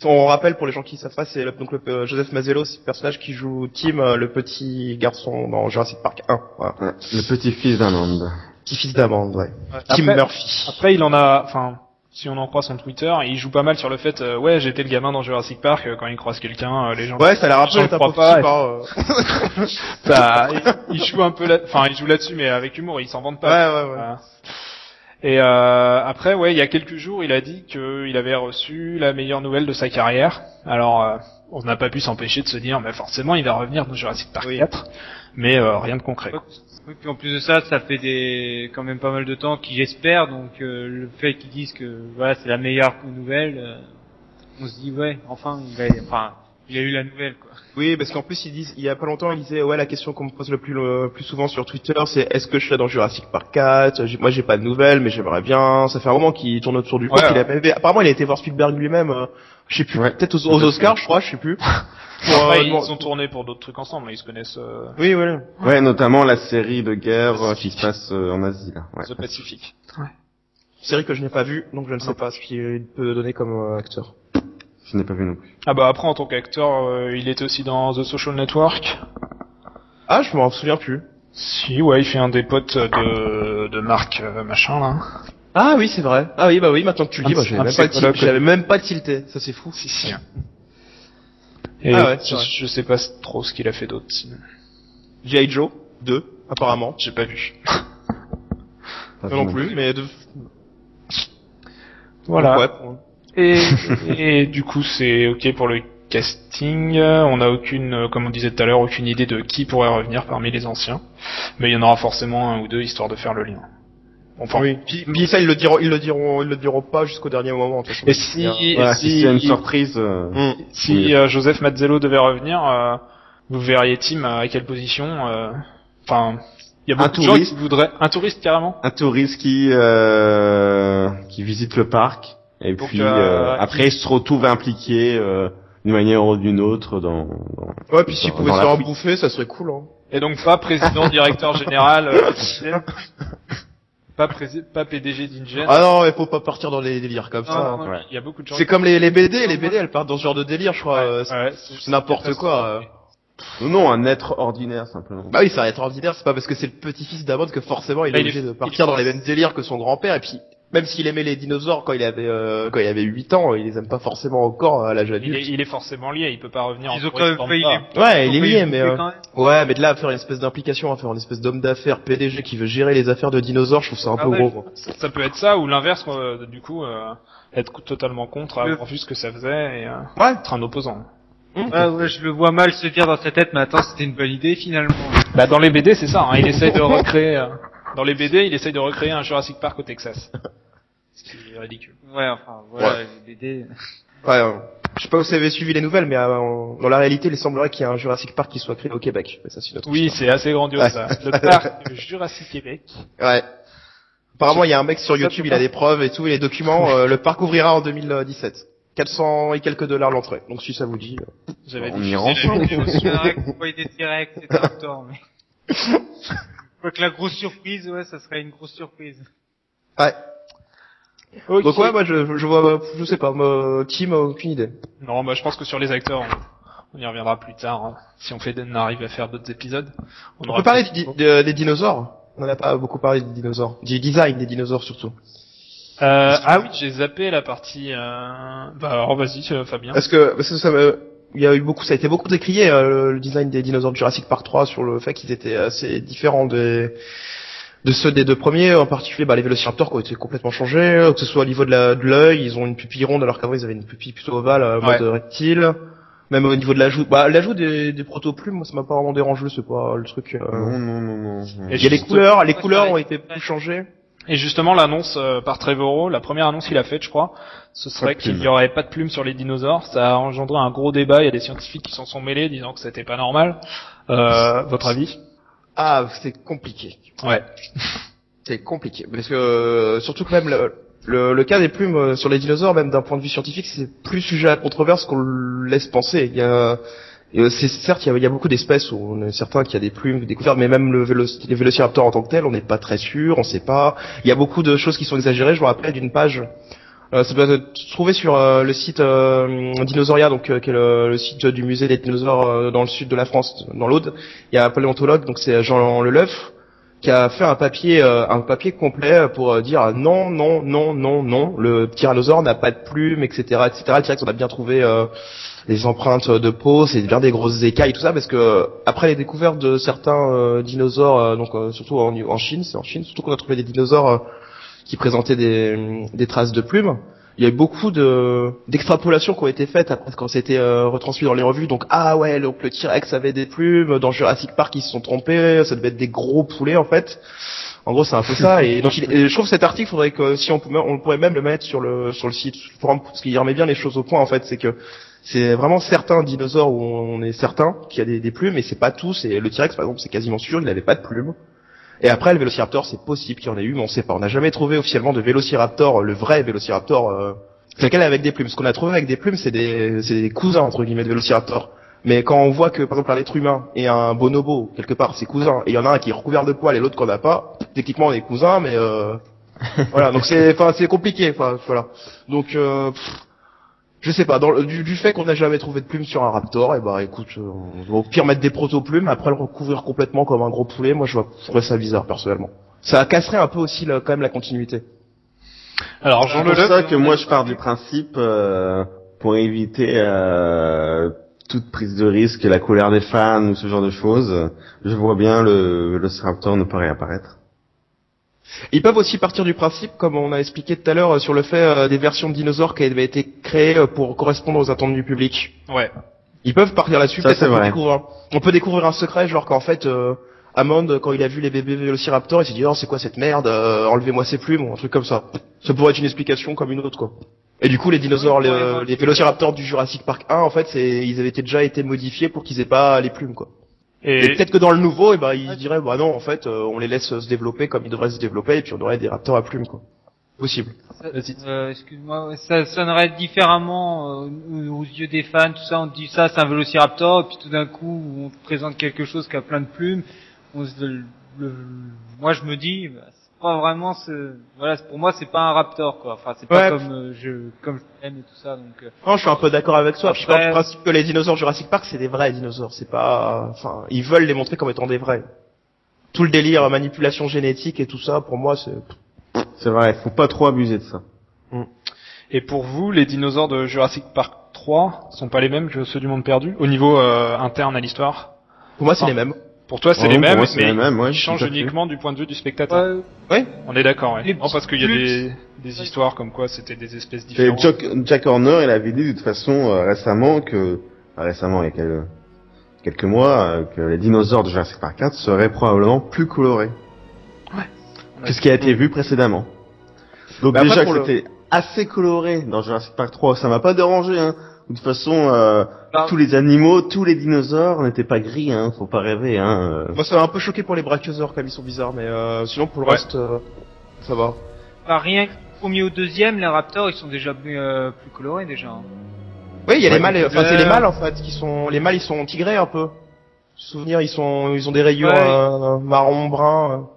On rappelle pour les gens qui savent pas, c'est donc Joseph Mazzello, c'est le personnage qui joue Tim, le petit garçon dans Jurassic Park 1. Voilà. Ouais. Le petit-fils d'un homme. Petit fils d'amande, ouais. Ouais. Tim Après- Murphy. Après, il en a, enfin, si on en croit son Twitter, il joue pas mal sur le fait, ouais, j'étais le gamin dans Jurassic Park, quand il croise quelqu'un, les gens. Ouais, ça a l'air un J'en peu ta crois pauvre pas, type, hein. Bah, il joue un peu enfin, il joue là-dessus, mais avec humour, il s'en vante pas. Ouais. Voilà. Et après, ouais, il y a quelques jours, il a dit qu'il avait reçu la meilleure nouvelle de sa carrière. Alors, on n'a pas pu s'empêcher de se dire, mais forcément, il va revenir dans Jurassic Park 4. Mais rien de concret. Oui, puis en plus de ça, ça fait quand même pas mal de temps qu'ils espèrent, donc le fait qu'ils disent que voilà, c'est la meilleure nouvelle, on se dit ouais, enfin, il a eu la nouvelle, quoi. Oui, parce qu'en plus, il y a pas longtemps, il disait, ouais, la question qu'on me pose le plus souvent sur Twitter, c'est est-ce que je serai dans Jurassic Park 4? Moi, j'ai pas de nouvelles, mais j'aimerais bien. Ça fait un moment qu'il tourne autour du pot. Ouais. Apparemment, il a été voir Spielberg lui-même, je sais plus, Ouais. peut-être aux Oscars, je crois, je sais plus. Après, ils ont tourné pour d'autres trucs ensemble, ils se connaissent, Oui, voilà. Ouais, notamment la série de guerre qui se passe en Asie, là. Ouais. The Pacific. Série que je n'ai pas vue, donc je ne sais pas ce qu'il peut donner comme acteur. Je n'ai pas vu non plus. Ah bah après, en tant qu'acteur, il était aussi dans The Social Network. Ah, je m'en souviens plus. Si, ouais, il fait un des potes de Marc, machin, là. Ah oui, c'est vrai. Ah oui, bah oui, maintenant que tu le dis, Un j'avais même pas tilté. Ça, c'est fou. Si. Et Ah ouais, c'est vrai. je sais pas trop ce qu'il a fait d'autre, sinon. G.I. Joe 2, apparemment. J'ai pas vu. Pas Moi non vu plus, mais Voilà. Donc, ouais. Et du coup, c'est ok pour le casting. On n'a aucune, comme on disait tout à l'heure, aucune idée de qui pourrait revenir parmi les anciens. Mais il y en aura forcément un ou deux, histoire de faire le lien. Enfin, Oui. Puis ça, ils le diront pas jusqu'au dernier moment. De toute façon. Et si, Ouais, si c'est une surprise, si Joseph Mazzello devait revenir, vous verriez Tim à quelle position enfin, il y a beaucoup de gens qui voudraient un touriste carrément. un touriste qui visite le parc et Donc, puis après il se retrouve impliqué d'une manière ou d'une autre dans Ouais, puis s'ils pouvaient dans se la faire fuite. bouffer, ça serait cool, hein. Et donc pas président, directeur général, pas PDG d'Ingen. Ah non, il faut pas partir dans les délires comme ça. Non, hein. ouais. il y a beaucoup de gens. C'est comme les BD, elles partent dans ce genre de délire, je crois. Ouais, C'est n'importe quoi. non, un être ordinaire simplement. Bah oui, ça va être ordinaire, c'est pas parce que c'est le petit-fils d'Amond que forcément il Bah, est il est- obligé de il partir est- dans les mêmes délires que son grand-père, et puis, même s'il aimait les dinosaures quand il avait 8 ans, il les aime pas forcément encore à l'âge adulte. Il est forcément lié, il peut pas revenir Ils ont en quand même touriste failli lambda. Ouais, il est lié, mais quand même. ouais, mais de là à faire une espèce d'implication, à faire une espèce d'homme d'affaires PDG qui veut gérer les affaires de dinosaures, je trouve ça un peu ouais. gros, quoi. Ça peut être ça, ou l'inverse, du coup, être totalement contre, avoir vu ce que ça faisait, et Ouais. être un opposant. Ouais, je le vois mal se dire dans sa tête, mais attends, c'était une bonne idée finalement. Bah dans les BD c'est ça, hein, il essaye de recréer dans les BD il essaye de recréer un Jurassic Park au Texas. Ce qui est ridicule. Ouais, enfin, voilà, Ouais. les BD. Ouais, je sais pas si vous avez suivi les nouvelles, mais dans la réalité, il semblerait qu'il y ait un Jurassic Park qui soit créé au Québec. Mais ça, c'est une autre Oui, histoire. c'est assez grandiose Ouais. ça. Le parc Jurassic Québec. Ouais. Apparemment, il y a un mec sur Ça YouTube, peut il a pas. des preuves et tout, et les documents. Le parc ouvrira en 2017. 400 et quelques dollars l'entrée. Donc si ça vous dit. J'avais On dit. ira ensemble. Pas été direct, c'était un tort, mais. Quoi que la grosse surprise, ouais, ça serait une grosse surprise. Ouais. Ok. Donc ouais, moi je vois, je sais pas, Tim, aucune idée. Non, bah je pense que sur les acteurs, on y reviendra plus tard. Hein. Si on arrive à faire d'autres épisodes, On aura peut parler plus- des dinosaures. On n'a pas beaucoup parlé des dinosaures. Du design des dinosaures surtout. Ah oui, j'ai zappé la partie. Bah alors vas-y, Fabien. Parce que il y a eu beaucoup, ça a été beaucoup décrié le design des dinosaures de Jurassic Park 3 sur le fait qu'ils étaient assez différents de ceux des deux premiers, en particulier les vélociraptors qui ont été complètement changés, que ce soit au niveau de l'œil, ils ont une pupille ronde alors qu'avant ils avaient une pupille plutôt ovale, mode reptile. Même au niveau de l'ajout des protoplumes, moi ça m'a pas vraiment dérangé, c'est pas le truc. Non. Et Il y a les juste- couleurs ont été plus changées. Et justement, l'annonce par Trevorrow, la première annonce qu'il a faite, je crois, ce serait qu'il y aurait pas de plumes sur les dinosaures. Ça a engendré un gros débat. Il y a des scientifiques qui s'en sont mêlés, disant que c'était pas normal. Votre avis? Ah, c'est compliqué. Ouais. C'est compliqué parce que surtout que même le cas des plumes sur les dinosaures, même d'un point de vue scientifique, c'est plus sujet à controverse qu'on le laisse penser. C'est certes, il y a beaucoup d'espèces où on est certain qu'il y a des plumes découvertes, mais même les vélociraptors en tant que tels, on n'est pas très sûr, on sait pas. Il y a beaucoup de choses qui sont exagérées. Je me rappelle d'une page, ça doit se trouver sur le site Dinosauria, donc qui est le site du musée des dinosaures dans le sud de la France, dans l'Aude. Il y a un paléontologue, donc c'est Jean Leleuf, qui a fait un papier complet pour dire non, le tyrannosaure n'a pas de plumes, etc. Le T-Rex, on a bien trouvé les empreintes de peau, c'est bien des grosses écailles, tout ça, parce que après les découvertes de certains dinosaures, surtout en Chine, surtout qu'on a trouvé des dinosaures qui présentaient des traces de plumes. Il y a eu beaucoup d'extrapolations qui ont été faites après quand c'était retransmis dans les revues. Donc donc le T-Rex avait des plumes, dans Jurassic Park ils se sont trompés, ça devait être des gros poulets en fait. En gros c'est un peu ça. Et donc je trouve cet article, faudrait que si on pourrait même le mettre sur le site forum, parce qu'il remet bien les choses au point en fait. C'est que c'est vraiment certains dinosaures où on est certain qu'il y a des plumes, mais c'est pas tous. Et le T-Rex par exemple, c'est quasiment sûr, il n'avait pas de plumes. Et après, le Vélociraptor, c'est possible qu'il y en ait eu, mais on sait pas. On n'a jamais trouvé officiellement de Vélociraptor, le vrai Vélociraptor, c'est lequel avec des plumes. Ce qu'on a trouvé avec des plumes, c'est des cousins, entre guillemets, de Vélociraptor. Mais quand on voit que, par exemple, un être humain et un bonobo, quelque part, c'est cousins, et il y en a un qui est recouvert de poils et l'autre qu'on n'a pas, techniquement, on est cousins, mais voilà. Donc c'est compliqué, voilà. Donc, je sais pas, du fait qu'on n'a jamais trouvé de plumes sur un raptor, et bah écoute, on va au pire mettre des proto-plumes, après le recouvrir complètement comme un gros poulet, moi je trouverais ça bizarre personnellement. Ça casserait un peu aussi quand même la continuité. Alors c'est pour ça que moi je pars du principe, pour éviter toute prise de risque, la colère des fans ou ce genre de choses, je vois bien le Vélociraptor ne pas réapparaître. Ils peuvent aussi partir du principe, comme on a expliqué tout à l'heure, sur le fait des versions de dinosaures qui avaient été créées pour correspondre aux attentes du public. Ouais. Ils peuvent partir là-dessus. Ça, c'est vrai. On peut découvrir un secret, genre qu'en fait, Hammond, quand il a vu les bébés Vélociraptor, il s'est dit oh c'est quoi cette merde, enlevez-moi ces plumes, ou un truc comme ça. Ça pourrait être une explication comme une autre, quoi. Et du coup, les dinosaures, les Vélociraptors du Jurassic Park 1, en fait, ils avaient déjà été modifiés pour qu'ils aient pas les plumes, quoi. Et peut-être que dans le nouveau, ils diraient, bah non, en fait, on les laisse se développer comme ils devraient se développer, et puis on aurait des raptors à plumes, quoi. Possible. Excuse-moi, ça sonnerait différemment aux yeux des fans, tout ça, on te dit ça, c'est un Vélociraptor, et puis tout d'un coup, on te présente quelque chose qui a plein de plumes, moi je me dis, bah, c'est pas vraiment voilà, pour moi c'est pas un raptor, quoi. Enfin, c'est pas comme je l'aime et tout ça, donc. Non, je suis un peu d'accord avec toi. Après... Je pars du principe que les dinosaures Jurassic Park, c'est des vrais dinosaures. C'est pas, enfin, ils veulent les montrer comme étant des vrais. Tout le délire manipulation génétique et tout ça, pour moi, c'est vrai. Faut pas trop abuser de ça. Et pour vous, les dinosaures de Jurassic Park 3 sont pas les mêmes que ceux du Monde Perdu au niveau interne à l'histoire? Pour moi, c'est les mêmes. Pour toi, c'est les mêmes, mais ils changent uniquement du point de vue du spectateur. Ouais. On est d'accord, ouais. Non, parce qu'il y a des histoires comme quoi c'était des espèces différentes. Et Jack Horner, il avait dit de toute façon récemment, il y a quelques mois, que les dinosaures de Jurassic Park 4 seraient probablement plus colorés. Ouais. Que ce qui a été vu précédemment. Donc mais déjà que c'était assez coloré dans Jurassic Park 3, ça m'a pas dérangé, hein. De toute façon, tous les animaux, tous les dinosaures n'étaient pas gris, hein. Faut pas rêver, hein. Moi, ça m'a un peu choqué pour les brachiosaures, comme ils sont bizarres, mais sinon pour le reste, ça va. Bah, rien qu'au premier ou deuxième, les raptors, ils sont déjà plus colorés déjà. Hein. Oui, il y a les mâles, enfin c'est les mâles en fait, les mâles ils sont tigrés un peu. Souvenir, ils ont des rayures marron brun.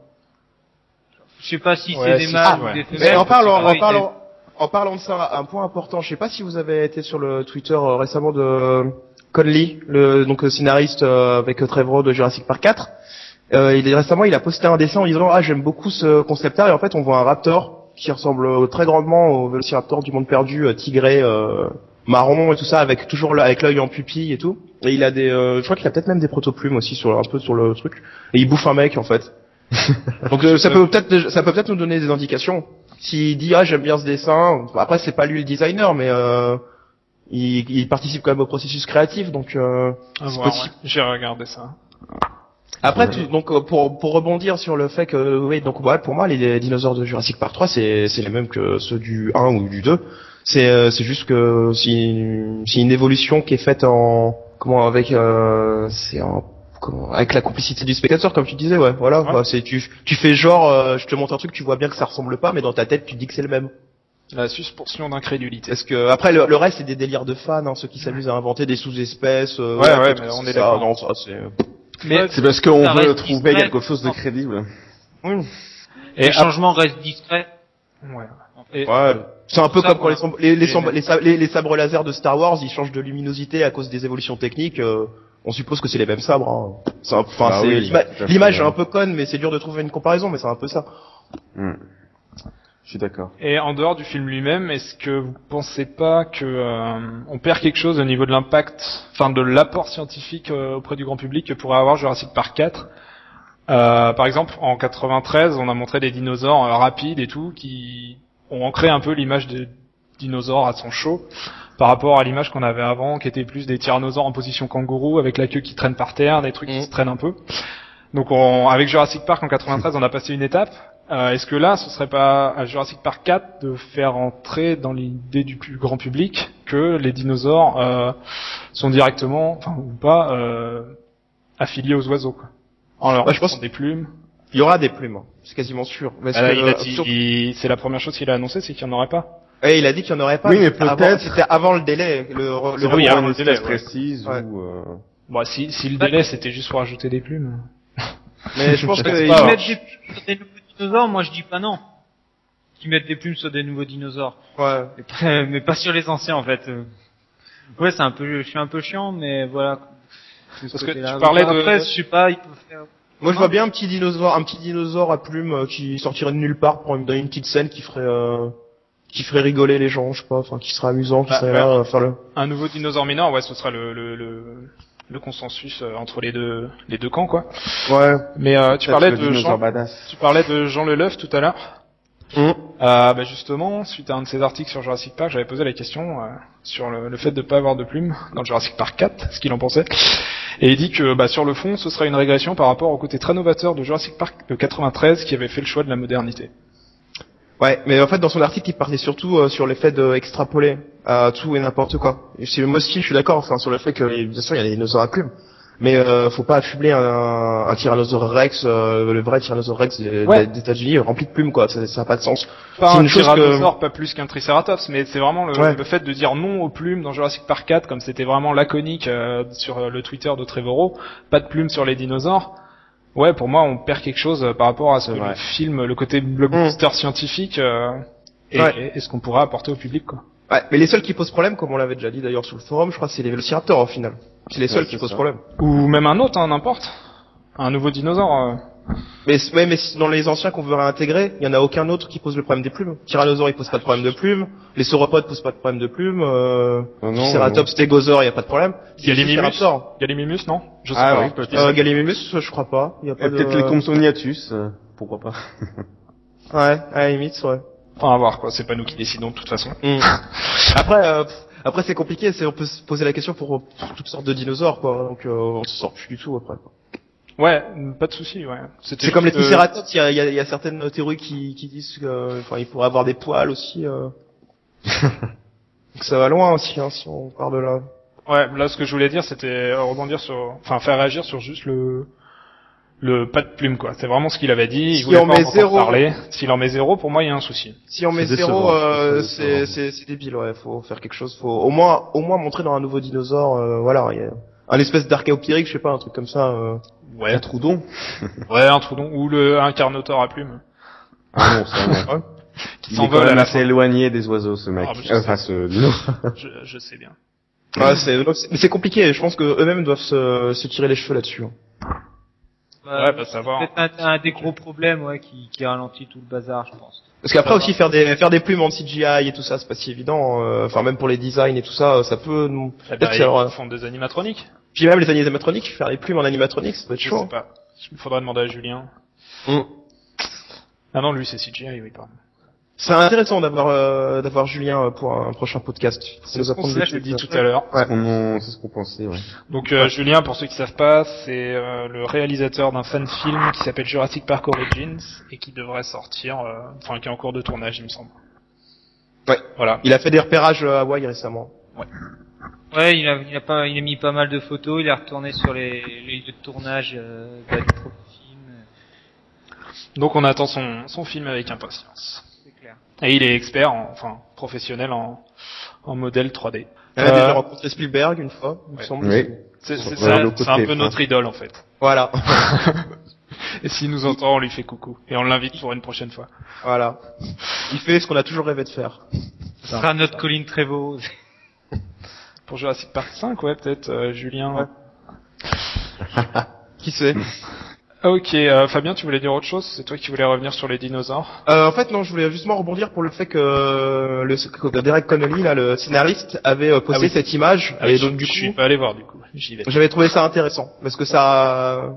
Je sais pas si c'est des mâles ou des femelles. Mais en parlant de ça, un point important, je sais pas si vous avez été sur le Twitter récemment de Conley, le scénariste avec Trevorrow de Jurassic Park 4. Récemment, il a posté un dessin en disant j'aime beaucoup ce concept art, et en fait on voit un raptor qui ressemble très grandement au Vélociraptor du Monde Perdu, tigré, marron et tout ça, avec l'œil en pupille et tout. Et il a je crois qu'il a peut-être même des protoplumes aussi un peu sur le truc. Et il bouffe un mec en fait. Donc ça peut peut-être nous donner des indications. S'il dit j'aime bien ce dessin, après c'est pas lui le designer, mais il participe quand même au processus créatif, donc c'est possible. Ouais. J'ai regardé ça. Après, donc pour rebondir sur le fait que oui, donc ouais, pour moi les dinosaures de Jurassic Park 3 c'est les mêmes que ceux du 1 ou du 2. C'est juste que c'est une évolution qui est faite avec avec la complicité du spectateur, comme tu disais, ouais, voilà. Ouais. Bah, tu fais genre je te montre un truc, tu vois bien que ça ressemble pas, mais dans ta tête tu dis que c'est le même. La suspension d'incrédulité. Parce que après le reste c'est des délires de fans, hein, ceux qui s'amusent à inventer des sous-espèces. Ouais, mais on est d'accord. Non, ça c'est. Mais C'est parce qu'on ça veut reste trouver discret. quelque chose de crédible. les changements restent discrets. Ouais. Et Ouais. C'est un peu Ça, comme quand voilà. les sabres laser de Star Wars, ils changent de luminosité à cause des évolutions techniques. On suppose que c'est les mêmes sabres. Hein. Bah oui, tout à fait. L'image est un peu conne, mais c'est dur de trouver une comparaison, mais c'est un peu ça. Je suis d'accord. Et en dehors du film lui-même, est-ce que vous pensez pas que on perd quelque chose au niveau de l'impact, enfin de l'apport scientifique auprès du grand public que pourrait avoir Jurassic Park 4 Par exemple, en 93, on a montré des dinosaures rapides et tout, qui ont ancré un peu l'image des dinosaures à son show, par rapport à l'image qu'on avait avant, qui était plus des tyrannosaures en position kangourou, avec la queue qui traîne par terre, des trucs qui se traînent un peu. Donc avec Jurassic Park en 93, on a passé une étape. Est-ce que là, ce serait pas à Jurassic Park 4 de faire entrer dans l'idée du plus grand public que les dinosaures sont directement, enfin ou pas, affiliés aux oiseaux, quoi. Alors, je pense des plumes. Il y aura des plumes, hein. C'est quasiment sûr. Parce Ah, là, que, c'est la première chose qu'il a annoncé, c'est qu'il n'y en aurait pas. il a dit qu'il y en aurait pas. Oui, mais peut-être. C'était avant le délai. Le oui, Pour avant une le délai, espèce ouais. précise Ouais. ou Bon, si le délai c'était juste pour ajouter des plumes. Mais je pense que Pas, Ils alors. mettent des plumes sur des nouveaux dinosaures, moi je dis pas non. Qu'ils mettent des plumes sur des nouveaux dinosaures. ouais. Mais pas sur les anciens en fait. Ouais, je suis un peu chiant, mais voilà. Parce que tu parlais de... Après, je sais pas, ils peuvent faire... Moi, je vois bien un petit dinosaure à plumes qui sortirait de nulle part pour me donner une petite scène qui ferait rigoler les gens, je sais pas, enfin, qui serait amusant, qui serait là, faire le. Un nouveau dinosaure mineur, ouais, ce sera le consensus entre les deux camps, quoi. Ouais. Mais tu parlais de Jean Leleuf tout à l'heure. Bah justement, suite à un de ses articles sur Jurassic Park, j'avais posé la question sur le fait de pas avoir de plumes dans Jurassic Park 4, ce qu'il en pensait. Et il dit que bah sur le fond, ce serait une régression par rapport au côté très novateur de Jurassic Park de 93 qui avait fait le choix de la modernité. Ouais, mais en fait, dans son article, il parlait surtout sur l'effet d'extrapoler à tout et n'importe quoi. Et moi aussi, je suis d'accord, enfin, sur le fait que, bien sûr, il y a des dinosaures à plumes. Mais faut pas affubler un Tyrannosaurus Rex, le vrai Tyrannosaurus Rex des États-Unis rempli de plumes, quoi. Ça a pas de sens. Pas C'est un une chose tyrannosaure, pas plus qu'un triceratops, mais c'est vraiment le fait de dire non aux plumes dans Jurassic Park 4, comme c'était vraiment laconique sur le Twitter de Trevorrow, pas de plumes sur les dinosaures. Ouais, pour moi, on perd quelque chose par rapport à ce que le film, le côté blockbuster scientifique et ce qu'on pourra apporter au public, quoi. Ouais, mais les seuls qui posent problème, comme on l'avait déjà dit d'ailleurs sur le forum, je crois que c'est les Velociraptors au final. C'est les seuls qui posent problème. Ou même un autre, hein, n'importe. Un nouveau dinosaure. Mais dans les anciens qu'on veut réintégrer, il y en a aucun autre qui pose le problème des plumes. Tyrannosaure, il pose pas de problème de plumes. Les sauropodes posent pas de problème de plumes. Triceratops, Stégosaure, il y a pas de problème. Gallimimus, non? Je sais Ah pas. oui, peut-être. Gallimimus, je crois pas. Il y a pas Peut-être les Compsognathus, pourquoi pas. Ouais, à la limite, ouais. Enfin, à voir, quoi. C'est pas nous qui décidons, de toute façon. Après c'est compliqué, on peut se poser la question pour toutes sortes de dinosaures, quoi. Donc on se sort plus du tout après, quoi. Ouais, pas de souci, ouais. C'est comme les Triceratops, il y a certaines théories qui disent que, enfin, il pourrait avoir des poils aussi. Donc ça va loin aussi, hein, si on part de là. Ouais, là ce que je voulais dire, c'était rebondir faire réagir sur juste le pas de plume, quoi. C'est vraiment ce qu'il avait dit. Il voulait pas en entendre parler. S'il en met 0, pour moi, il y a un souci. Si on met 0, c'est débile, ouais. Faut faire quelque chose. Faut au moins montrer dans un nouveau dinosaure, voilà. Il y a un espèce d'archéoptéryx, je sais pas, un truc comme ça. Ouais. Un troudon. Ouais, un troudon. Ou un carnotaure à plumes. Ah non, ça, non. Qui s'envole à la assez éloigné des oiseaux, ce mec. Ce dino. Je sais bien. Ouais, mais c'est compliqué. Je pense que eux-mêmes doivent se tirer les cheveux là-dessus. Ouais, bah savoir. C'est peut-être un des gros problèmes, ouais, qui ralentit tout le bazar, je pense. Parce qu'après aussi faire des plumes en CGI et tout ça, c'est pas si évident. Enfin même pour les designs et tout ça, ça peut. Ils font des animatroniques. Puis même les animatroniques, faire les plumes en animatronique, ça doit être chaud. Je sais pas. Il faudra demander à Julien. Ah non, lui c'est CGI, oui, pardon. C'est intéressant d'avoir Julien pour un prochain podcast. C'est ce qu'on je l'ai dit tout à l'heure. Ouais, c'est ce qu'on pensait, ouais. Donc Julien, pour ceux qui savent pas, c'est le réalisateur d'un fan film qui s'appelle Jurassic Park Origins et qui devrait sortir, qui est en cours de tournage, il me semble. Ouais. Voilà. Il a fait des repérages à Hawaï récemment. Ouais. Ouais, il a mis pas mal de photos, il est retourné sur les lieux de tournage du premier film. Donc on attend son film avec impatience. C'est clair. Et il est expert, professionnel en modèle 3D. Elle a déjà rencontré Spielberg une fois, il me semble. Oui. C'est un peu notre idole en fait. Voilà. Et s'il nous entend, on lui fait coucou. Et on l'invite pour une prochaine fois. Voilà. Il fait ce qu'on a toujours rêvé de faire. Ce sera notre Colin Trevorrow. Pour Jurassic Park 5, ouais, peut-être, Julien. Ouais. Qui sait? Ok, Fabien, tu voulais dire autre chose? C'est toi qui voulais revenir sur les dinosaures? En fait, non, je voulais justement rebondir pour le fait que Derek Connolly, là, le scénariste, avait posté cette image. Et donc, du coup, je suis pas allé voir, du coup. J'y vais. J'avais trouvé ça intéressant. Parce que ça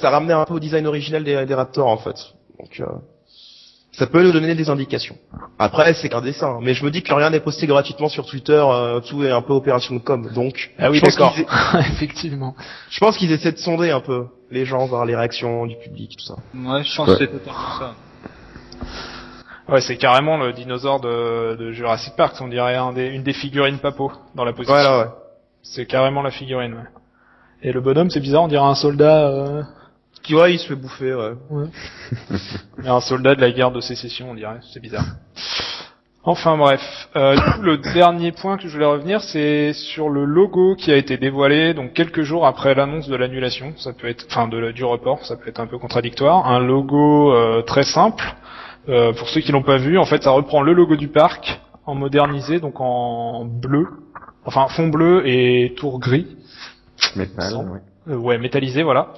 ramenait un peu au design originel des Raptors, en fait. Donc, ça peut nous donner des indications. Après, c'est qu'un dessin. Mais je me dis que rien n'est posté gratuitement sur Twitter, tout est un peu opération de com. Donc, ah oui, d'accord. Effectivement. Je pense qu'ils essaient de sonder un peu les gens, voir les réactions du public, tout ça. Ouais, je pense que c'est totalement ça. Ouais, c'est carrément le dinosaure de Jurassic Park, on dirait une des figurines Papo dans la position. Voilà, ouais. C'est carrément la figurine, ouais. Et le bonhomme, c'est bizarre, on dirait un soldat, Qui, ouais, il se fait bouffer, ouais. Un soldat de la guerre de sécession, on dirait. C'est bizarre. Enfin bref. Du coup, le dernier point que je voulais revenir, c'est sur le logo qui a été dévoilé, donc quelques jours après l'annonce de l'annulation. Ça peut être, du report, ça peut être un peu contradictoire. Un logo très simple. Pour ceux qui l'ont pas vu, en fait, ça reprend le logo du parc en modernisé, donc en bleu. Enfin, fond bleu et tour gris. Métal, ouais. Ouais, métallisé, voilà.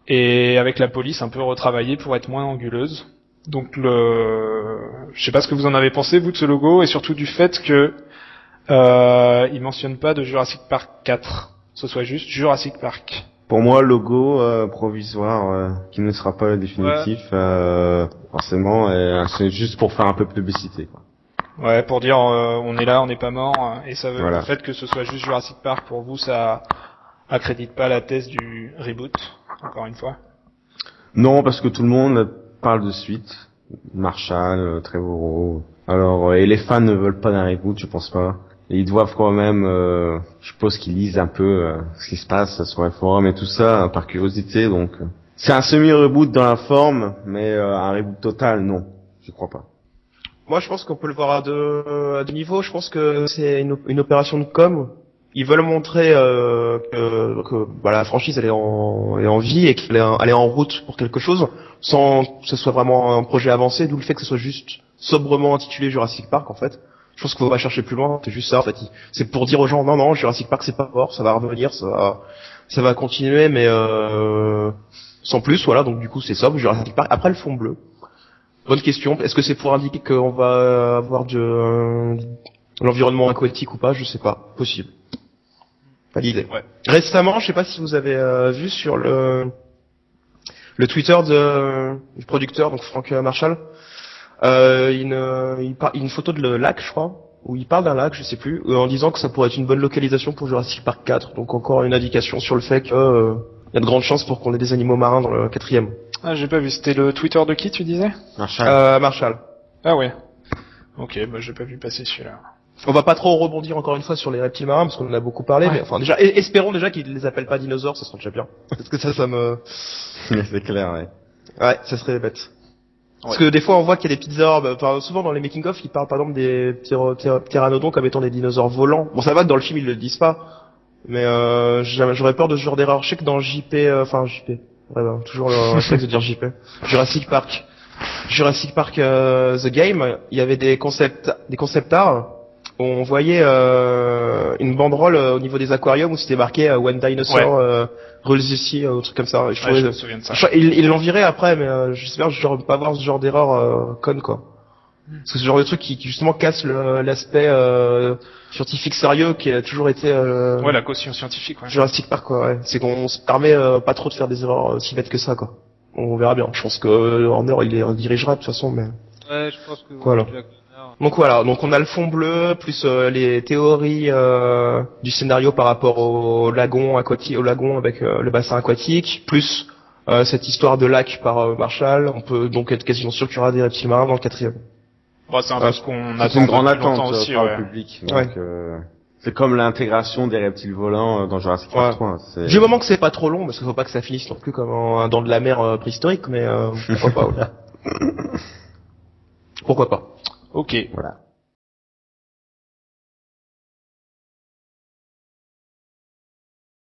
Et avec la police un peu retravaillée pour être moins anguleuse. Donc je sais pas ce que vous en avez pensé, vous, de ce logo, et surtout du fait que il mentionne pas de Jurassic Park 4. Ce soit juste Jurassic Park. Pour moi, logo provisoire qui ne sera pas le définitif, forcément, c'est juste pour faire un peu de publicité, quoi. Ouais, pour dire on est là, on n'est pas mort, et ça veut Voilà. le fait que ce soit juste Jurassic Park pour vous, ça accrédite pas la thèse du reboot, encore une fois. Non, parce que tout le monde parle de suite. Marshall, Trevorrow. Alors, et les fans ne veulent pas d'un reboot, je pense pas. Et ils doivent quand même, je suppose qu'ils lisent un peu ce qui se passe sur les forums et tout ça, par curiosité, donc. C'est un semi-reboot dans la forme, mais un reboot total, non. Je crois pas. Moi, je pense qu'on peut le voir à deux niveaux. Je pense que c'est une opération de com. Ils veulent montrer que la franchise elle est en vie et qu'elle est en route pour quelque chose, sans que ce soit vraiment un projet avancé. D'où le fait que ce soit juste sobrement intitulé Jurassic Park, en fait. Je pense qu'il faut pas chercher plus loin. C'est juste ça, en fait. C'est pour dire aux gens non, Jurassic Park c'est pas mort, ça va revenir, ça va continuer, mais sans plus. Voilà. Donc du coup c'est sobre, Jurassic Park. Après le fond bleu. Bonne question. Est-ce que c'est pour indiquer qu'on va avoir l'environnement aquatique ou pas? Je sais pas. Possible. Pas d'idée. Ouais. Récemment, je sais pas si vous avez vu sur le Twitter du producteur, donc Frank Marshall, une photo de le lac, je crois, où il parle d'un lac, je sais plus, en disant que ça pourrait être une bonne localisation pour Jurassic Park 4. Donc encore une indication sur le fait que y a de grandes chances pour qu'on ait des animaux marins dans le 4e. Ah, j'ai pas vu. C'était le Twitter de qui, tu disais? Marshall. Ah ouais. Ok, j'ai pas vu passer celui-là. On va pas trop rebondir encore une fois sur les reptiles marins parce qu'on en a beaucoup parlé, mais enfin déjà, espérons déjà qu'ils les appellent pas dinosaures, ça serait déjà bien. Parce que ça me... C'est clair, ouais. Ouais, ça serait bête. Parce que des fois on voit qu'il y a des petites orbes, souvent dans les making-of ils parlent par exemple des pteranodons comme étant des dinosaures volants. Bon ça va que dans le film ils le disent pas, mais j'aurais peur de ce genre d'erreur. Je sais que dans JP, toujours le réflexe de dire JP. Jurassic Park The Game, il y avait des concept art. On voyait une banderole au niveau des aquariums où c'était marqué When Dinosaur Rules the Sea, un truc comme ça. Je me souviens de ça. Ils l'ont viré après, mais j'espère pas voir ce genre d'erreur conne, quoi. Parce que ce genre de truc qui justement casse l'aspect scientifique sérieux qui a toujours été la caution scientifique, ouais. Jurassic Park, quoi, ouais. C'est qu'on se permet pas trop de faire des erreurs si bêtes que ça, quoi. On verra bien. Je pense que Warner il les redirigera de toute façon, mais Ouais, je pense que Voilà. Jack Donner. Donc voilà, donc on a le fond bleu plus les théories du scénario par rapport au lagon aquatique, au lagon avec le bassin aquatique, plus cette histoire de lac par Marshall. On peut donc être quasiment sûr qu'il y aura des reptiles marins dans le 4e. Bon, c'est un peu ce qu'on C'est attend une grande depuis longtemps attente aussi, par ouais. le public. Donc, c'est comme l'intégration des reptiles volants dans Jurassic Park 3. C'est... Du moment que c'est pas trop long, parce qu'il faut pas que ça finisse non plus comme un dent de la mer préhistorique, mais pourquoi pas. Ouais. Pourquoi pas. Ok. Voilà.